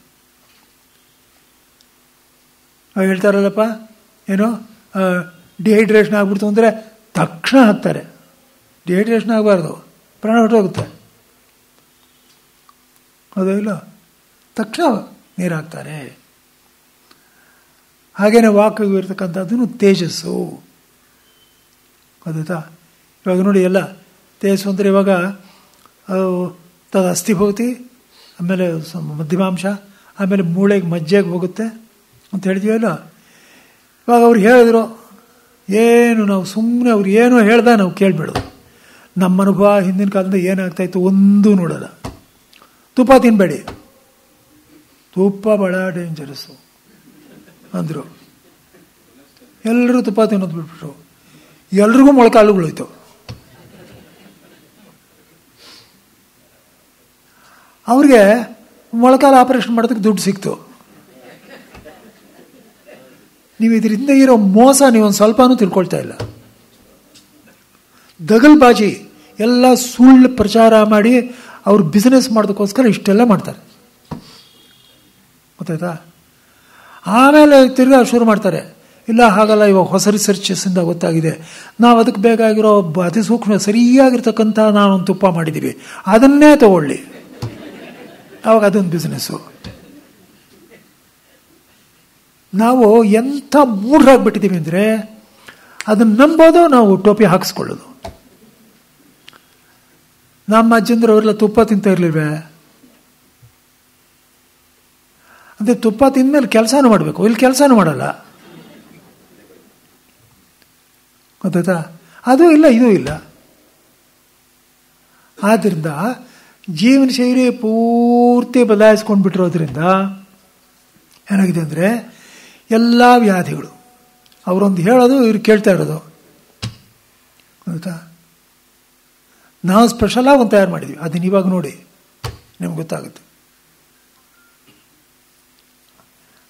ಹೇಳ್ತಾರಲ್ಲಪ್ಪ, ಏನೋ ಡಿಹೈಡ್ರೇಷನ್ ಆಗ್ಬಿಡ್ತು ಅಂದರೆ ತಕ್ಷಣ ಹಾಕ್ತಾರೆ. ಡಿಹೈಡ್ರೇಷನ್ ಆಗಬಾರ್ದು, ಪ್ರಾಣ ಹೊರಟೋಗುತ್ತೆ. ಹೌದೋ ಇಲ್ಲ, ತಕ್ಷಣ ನೀರು ಹಾಕ್ತಾರೆ. ಹಾಗೇನೆ ವಾಕ್ ಇರ್ತಕ್ಕಂಥದ್ದು ತೇಜಸ್ಸು. ಗೊತ್ತಾಯ್ತಾ? ಇವಾಗ ನೋಡಿ, ಎಲ್ಲ ತೇಜಸ್ಸು ಅಂದರೆ ಇವಾಗ ತದ ಅಸ್ಥಿ ಭವತಿ, ಆಮೇಲೆ ಮಧ್ಯಮಾಂಶ, ಆಮೇಲೆ ಮೂಳೆಗೆ ಮಜ್ಜೆಗೆ ಹೋಗುತ್ತೆ ಅಂತ ಹೇಳಿದ್ವಲ್ಲ. ಇವಾಗ ಅವ್ರು ಹೇಳಿದ್ರು ಏನು, ನಾವು ಸುಮ್ಮನೆ ಅವ್ರು ಏನೋ ಹೇಳ್ದ ನಾವು ಕೇಳಬೇಡೋದು. ನಮ್ಮ ಅನುಭವ ಹಿಂದಿನ ಕಾಲದಿಂದ ಏನಾಗ್ತಾಯಿತ್ತು ಒಂದೂ ನೋಡೋಲ್ಲ. ತುಪ್ಪ ತಿನ್ನಬೇಡಿ, ತುಪ್ಪ ಭಾಳ ಡೇಂಜರಸ್ಸು ಅಂದರು. ಎಲ್ಲರೂ ತುಪ್ಪ ತಿನ್ನೋದು ಬಿಟ್ಬಿಟ್ರು, ಎಲ್ರಿಗೂ ಮೊಳಕಾಲುಗಳೋಯ್ತು. ಅವ್ರಿಗೆ ಮೊಳಕಾಲು ಆಪರೇಷನ್ ಮಾಡೋದಕ್ಕೆ ದುಡ್ಡು ಸಿಕ್ತು. ನೀವು ಇದರಿಂದ ಇರೋ ಮೋಸ ನೀವೊಂದು ಸ್ವಲ್ಪನೂ ತಿಳ್ಕೊಳ್ತಾ ಇಲ್ಲ. ದಗಲ್ಬಾಜಿ ಎಲ್ಲ ಸುಳ್ಳು ಪ್ರಚಾರ ಮಾಡಿ ಅವ್ರು ಬಿಸ್ನೆಸ್ ಮಾಡೋದಕ್ಕೋಸ್ಕರ ಇಷ್ಟೆಲ್ಲ ಮಾಡ್ತಾರೆ. ಗೊತ್ತಾಯ್ತಾ? ಆಮೇಲೆ ತಿರ್ಗಾ ಶುರು ಮಾಡ್ತಾರೆ, ಇಲ್ಲ ಹಾಗಲ್ಲ, ಇವಾಗ ಹೊಸ ರಿಸರ್ಚಸ್ಸಿಂದ ಗೊತ್ತಾಗಿದೆ, ನಾವು ಅದಕ್ಕೆ ಬೇಕಾಗಿರೋ ಅತಿ ಸೂಕ್ಷ್ಮ ಸರಿಯಾಗಿರ್ತಕ್ಕಂಥ ನಾನೊಂದು ತುಪ್ಪ ಮಾಡಿದ್ದೀವಿ, ಅದನ್ನೇ ತಗೊಳ್ಳಿ. ಆವಾಗ ಅದೊಂದು ಬಿಸ್ನೆಸ್ಸು. ನಾವು ಎಂಥ ಮೂಢರಾಗ್ಬಿಟ್ಟಿದ್ದೀವಿ ಅಂದರೆ ಅದನ್ನು ನಂಬೋದು, ನಾವು ಟೋಪಿ ಹಾಕಿಸ್ಕೊಳ್ಳೋದು. ನಮ್ಮ ಅಜ್ಜಂದ್ರು ಅವರೆಲ್ಲ ತುಪ್ಪ ತಿಂತ ಇರಲಿಲ್ವೇ? ಅಂದರೆ ತುಪ್ಪ ತಿಂದಮೇಲೆ ಕೆಲಸನೂ ಮಾಡಬೇಕು, ಇಲ್ಲಿ ಕೆಲಸನೂ ಮಾಡಲ್ಲ. ಗೊತ್ತಾಯ್ತಾ? ಅದು ಇಲ್ಲ, ಇದೂ ಇಲ್ಲ. ಆದ್ದರಿಂದ ಜೀವನ ಶೈಲಿ ಪೂರ್ತಿ ಬದಲಾಯಿಸ್ಕೊಂಡು ಬಿಟ್ಟಿರೋದ್ರಿಂದ ಏನಾಗಿದೆ ಅಂದರೆ ಎಲ್ಲ ವ್ಯಾಧಿಗಳು ಅವರೊಂದು ಹೇಳೋದು, ಇವ್ರು ಕೇಳ್ತಾ ಇರೋದು. ಗೊತ್ತಾ? ನಾವು ಸ್ಪೆಷಲಾಗಿ ಒಂದು ತಯಾರು ಮಾಡಿದ್ವಿ, ಅದನ್ನ ಇವಾಗ ನೋಡಿ ನಿಮ್ಗೆ ಗೊತ್ತಾಗುತ್ತೆ.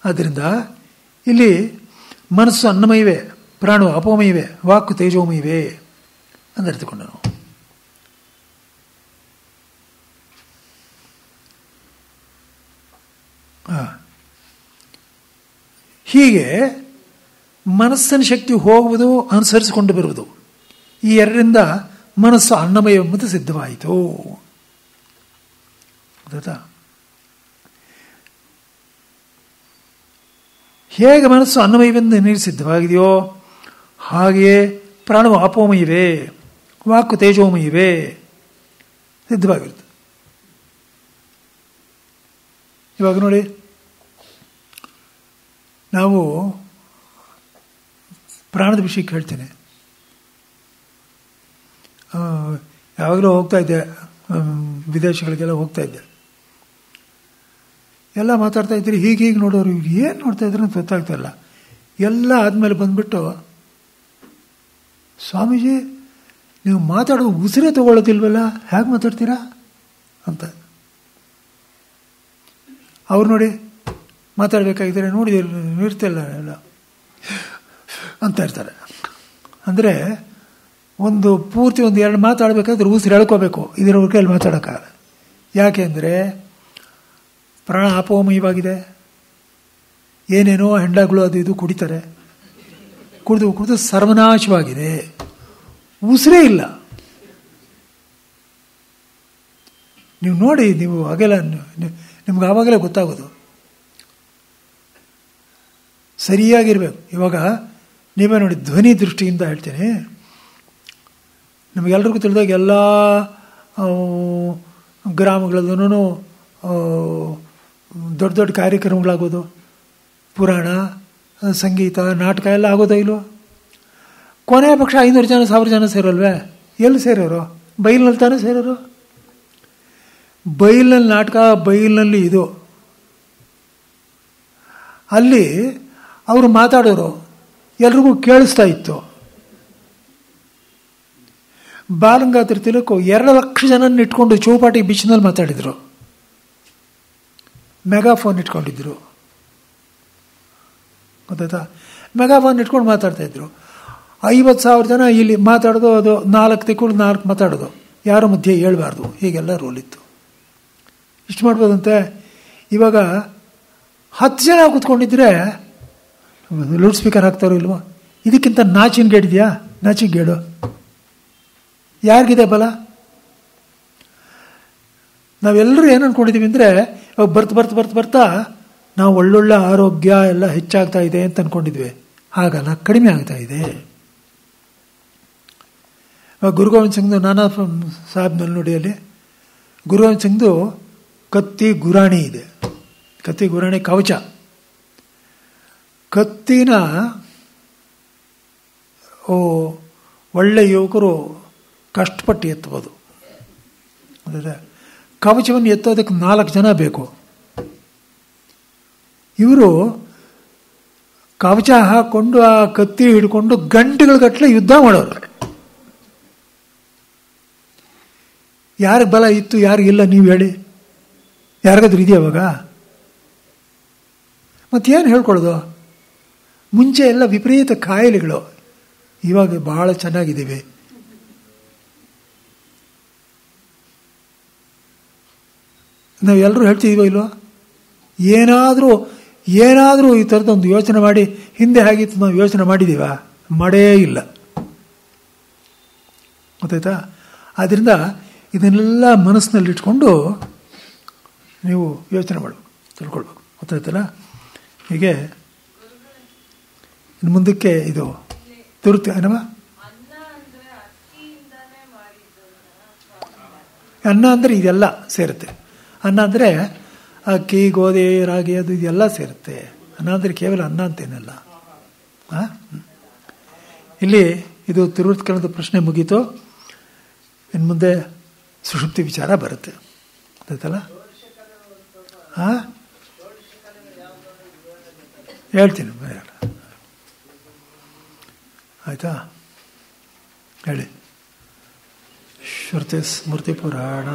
ಆದ್ದರಿಂದ ಇಲ್ಲಿ ಮನಸ್ಸು ಅನ್ನಮಯವೇ, ಪ್ರಾಣು ಅಪೋಮಯವೇ, ವಾಕು ತೇಜೋಮಯವೇ ಅಂತ ಅರ್ಥಕೊಂಡು ನಾವು ಹೀಗೆ ಮನಸ್ಸಿನ ಶಕ್ತಿ ಹೋಗುವುದು, ಅನುಸರಿಸಿಕೊಂಡು ಬರುವುದು, ಈ ಎರಡರಿಂದ ಮನಸ್ಸು ಅನ್ನಮಯ ಎಂಬುದು ಸಿದ್ಧವಾಯಿತು. ಗೊತ್ತಾ? ಹೇಗೆ ಮನಸ್ಸು ಅನ್ನಮಯವೆಂದು ನೀರು ಸಿದ್ಧವಾಗಿದೆಯೋ ಹಾಗೆಯೇ ಪ್ರಾಣವು ಅಪೋಮಯವೇ, ವಾಕು ತೇಜೋಮಯವೇ ಸಿದ್ಧವಾಗಿರುತ್ತೆ. ಇವಾಗ ನೋಡಿ, ನಾವು ಪ್ರಾಣದ ವಿಷಯಕ್ಕೆ ಹೇಳ್ತೇನೆ. ಯಾವಾಗಲೂ ಹೋಗ್ತಾ ಇದ್ದೆ, ವಿದೇಶಗಳಿಗೆಲ್ಲ ಹೋಗ್ತಾ ಇದ್ದೆ. ಎಲ್ಲ ಮಾತಾಡ್ತಾ ಇದ್ರಿ, ಹೀಗೆ ನೋಡೋರು ಇವ್ರು ಏನು ನೋಡ್ತಾ ಇದ್ರು ಅಂತ ಗೊತ್ತಾಗ್ತಾ ಇಲ್ಲ. ಎಲ್ಲ ಆದಮೇಲೆ ಬಂದ್ಬಿಟ್ಟು, ಸ್ವಾಮೀಜಿ ನೀವು ಮಾತಾಡೋ ಉಸಿರೇ ತಗೊಳ್ಳೋದಿಲ್ವಲ್ಲ, ಹೇಗೆ ಮಾತಾಡ್ತೀರಾ ಅಂತ. ಅವ್ರು ನೋಡಿ ಮಾತಾಡಬೇಕಾಗಿದ್ದಾರೆ, ನೋಡಿ ಇರ್ತಿಲ್ಲ ಎಲ್ಲ ಅಂತ ಇರ್ತಾರೆ. ಅಂದರೆ ಒಂದು ಪೂರ್ತಿ ಒಂದು 2 ಮಾತಾಡಬೇಕಾದ್ರೆ ಉಸಿರು ಎಳ್ಕೋಬೇಕು, ಇದರ ಕೈಯಲ್ಲಿ ಮಾತಾಡೋಕ್ಕಾಗಲ್ಲ. ಯಾಕೆಂದರೆ ಪ್ರಾಣ ಅಪೋಮಯವಾಗಿದೆ. ಏನೇನೋ ಹೆಂಡಗಳು ಅದು ಇದು ಕುಡಿತಾರೆ, ಕುಡಿದು ಸರ್ವನಾಶವಾಗಿದೆ, ಉಸಿರೇ ಇಲ್ಲ. ನೀವು ನೋಡಿ, ನೀವು ಹಾಗೆಲ್ಲ ನಿಮ್ಗೆ ಆವಾಗಲೇ ಗೊತ್ತಾಗೋದು. ಸರಿಯಾಗಿರ್ಬೇಕು. ಇವಾಗ ನೀವೇ ನೋಡಿ, ಧ್ವನಿ ದೃಷ್ಟಿಯಿಂದ ಹೇಳ್ತೀನಿ, ನಮಗೆಲ್ರಿಗೂ ತಿಳಿದಾಗ ಎಲ್ಲ ಗ್ರಾಮಗಳಲ್ಲೂ ದೊಡ್ಡ ದೊಡ್ಡ ಕಾರ್ಯಕ್ರಮಗಳಾಗೋದು, ಪುರಾಣ, ಸಂಗೀತ, ನಾಟಕ ಎಲ್ಲ ಆಗೋದೋ ಇಲ್ವೋ? ಕೊನೆಯ ಪಕ್ಷ 500 ಜನ 1000 ಜನ ಸೇರೋಲ್ವೇ? ಎಲ್ಲಿ ಸೇರೋರು? ಬೈಲ್ನಲ್ಲಿ ತಾನೇ ಸೇರೋರು. ಬೈಲ್ನಲ್ಲಿ ನಾಟಕ, ಬೈಲ್ನಲ್ಲಿ ಇದು. ಅಲ್ಲಿ ಅವರು ಮಾತಾಡೋರು ಎಲ್ರಿಗೂ ಕೇಳಿಸ್ತಾ ಇತ್ತು. ಬಾಲಗಂಗಾಧರ ತಿಲಕ್ 2 ಲಕ್ಷ ಜನ ಇಟ್ಕೊಂಡು ಚೌಪಾಟಿ ಬೀಚ್ನಲ್ಲಿ ಮಾತಾಡಿದರು. ಮೆಗಾಫೋನ್ ಇಟ್ಕೊಂಡಿದ್ರು, ಗೊತ್ತಾಯ್ತಾ? ಮೆಗಾಫೋನ್ ಇಟ್ಕೊಂಡು ಮಾತಾಡ್ತಾ ಇದ್ರು. 50,000 ಜನ ಇಲ್ಲಿ ಮಾತಾಡೋದು, ಅದು 4 ತಿಂಗಳು 4 ಮಾತಾಡೋದು, ಯಾರ ಮಧ್ಯೆ ಹೇಳ್ಬಾರ್ದು, ಹೀಗೆಲ್ಲ ರೂಲ್ ಇತ್ತು. ಇಷ್ಟು ಮಾಡ್ಬೋದಂತೆ. ಇವಾಗ 10 ಜನ ಕೂತ್ಕೊಂಡಿದ್ರೆ ಲೌಡ್ ಸ್ಪೀಕರ್ ಹಾಕ್ತಾರೋ ಇಲ್ವೋ? ಇದಕ್ಕಿಂತ ನಾಚಿನ್ಗೇಡಿದೆಯಾ? ನಾಚಿನ್ಗೇಡು ಯಾರಿಗಿದೆ ಬಲ? ನಾವೆಲ್ಲರೂ ಏನು ಅಂದ್ಕೊಂಡಿದ್ದೀವಿ ಅಂದರೆ, ಬರ್ತಾ ನಾವು ಒಳ್ಳೊಳ್ಳೆ ಆರೋಗ್ಯ ಎಲ್ಲ ಹೆಚ್ಚಾಗ್ತಾ ಇದೆ ಅಂತ ಅಂದ್ಕೊಂಡಿದ್ವಿ. ಹಾಗಲ್ಲ, ಕಡಿಮೆ ಆಗ್ತಾ ಇದೆ. ಗುರು ಗೋವಿಂದ್ ಸಿಂಗ್ದು ನಾನಾ ಸಾಹೇಬ್ನಲ್ಲಿ ನೋಡಿ, ಅಲ್ಲಿ ಗುರು ಗೋವಿಂದ್ ಸಿಂಗ್ದು ಕತ್ತಿ ಗುರಾಣಿ ಇದೆ. ಕತ್ತಿ ಗುರಾಣಿ ಕವಚ. ಕತ್ತಿನ ಒಳ್ಳೆ ಯುವಕರು ಕಷ್ಟಪಟ್ಟು ಎತ್ತಬಹುದು. ಅದೇ ಕವಚವನ್ನು ಎತ್ತೋದಕ್ಕೆ 4 ಜನ ಬೇಕು. ಇವರು ಕವಚ ಹಾಕ್ಕೊಂಡು ಆ ಕತ್ತಿ ಹಿಡ್ಕೊಂಡು ಗಂಟೆಗಳ ಯುದ್ಧ ಮಾಡೋರು. ಯಾರಿಗೆ ಬಲ ಇತ್ತು, ಯಾರಿಗಿಲ್ಲ ನೀವು ಹೇಳಿ? ಯಾರಿಗಾದ್ರೂ ಇದೆಯಾ ಅವಾಗ? ಮತ್ತೇನು ಹೇಳ್ಕೊಳ್ಳೋದು? ಮುಂಚೆ ಎಲ್ಲ ವಿಪರೀತ ಕಾಯಿಲೆಗಳು, ಇವಾಗ ಬಹಳ ಚೆನ್ನಾಗಿದ್ದೀವಿ. ನಾವೆಲ್ಲರೂ ಹೇಳ್ತಿದ್ದೀವೋ ಇಲ್ವೋ? ಏನಾದರೂ ಈ ಥರದೊಂದು ಯೋಚನೆ ಮಾಡಿ, ಹಿಂದೆ ಆಗಿತ್ತು ನಾವು ಯೋಚನೆ ಮಾಡಿದ್ದೀವ? ಮಾಡೇ ಇಲ್ಲ, ಗೊತ್ತಾಯ್ತಾ? ಆದ್ದರಿಂದ ಇದನ್ನೆಲ್ಲ ಮನಸ್ಸಿನಲ್ಲಿಟ್ಕೊಂಡು ನೀವು ಯೋಚನೆ ಮಾಡಬೇಕು, ತಿಳ್ಕೊಳ್ಬೇಕು, ಗೊತ್ತಾಯ್ತಲ್ಲ? ಹೀಗೆ ಇನ್ನು ಮುಂದಕ್ಕೆ ಇದು ತಿರುತ್ತಿ ಏನವ ಅನ್ನ ಅಂದರೆ ಇದೆಲ್ಲ ಸೇರುತ್ತೆ. ಅನ್ನ ಅಂದರೆ ಅಕ್ಕಿ, ಗೋಧಿ, ರಾಗಿ, ಅದು ಇದೆಲ್ಲ ಸೇರುತ್ತೆ. ಅನ್ನ ಅಂದರೆ ಕೇವಲ ಅನ್ನ ಅಂತೇನಲ್ಲ. ಇಲ್ಲಿ ಇದು ತಿರುತ್ಕರಣದ ಪ್ರಶ್ನೆ ಮುಗೀತು. ಇನ್ನು ಮುಂದೆ ಸುಷುಪ್ತಿ ವಿಚಾರ ಬರುತ್ತೆ, ಗೊತ್ತಾಯ್ತಲ್ಲ? ಹೇಳ್ತೀನಿ, ಆಯ್ತಾ? ಹೇಳಿ. ಶ್ರುತಿ ಸ್ಮೃತಿ ಪುರಾಣ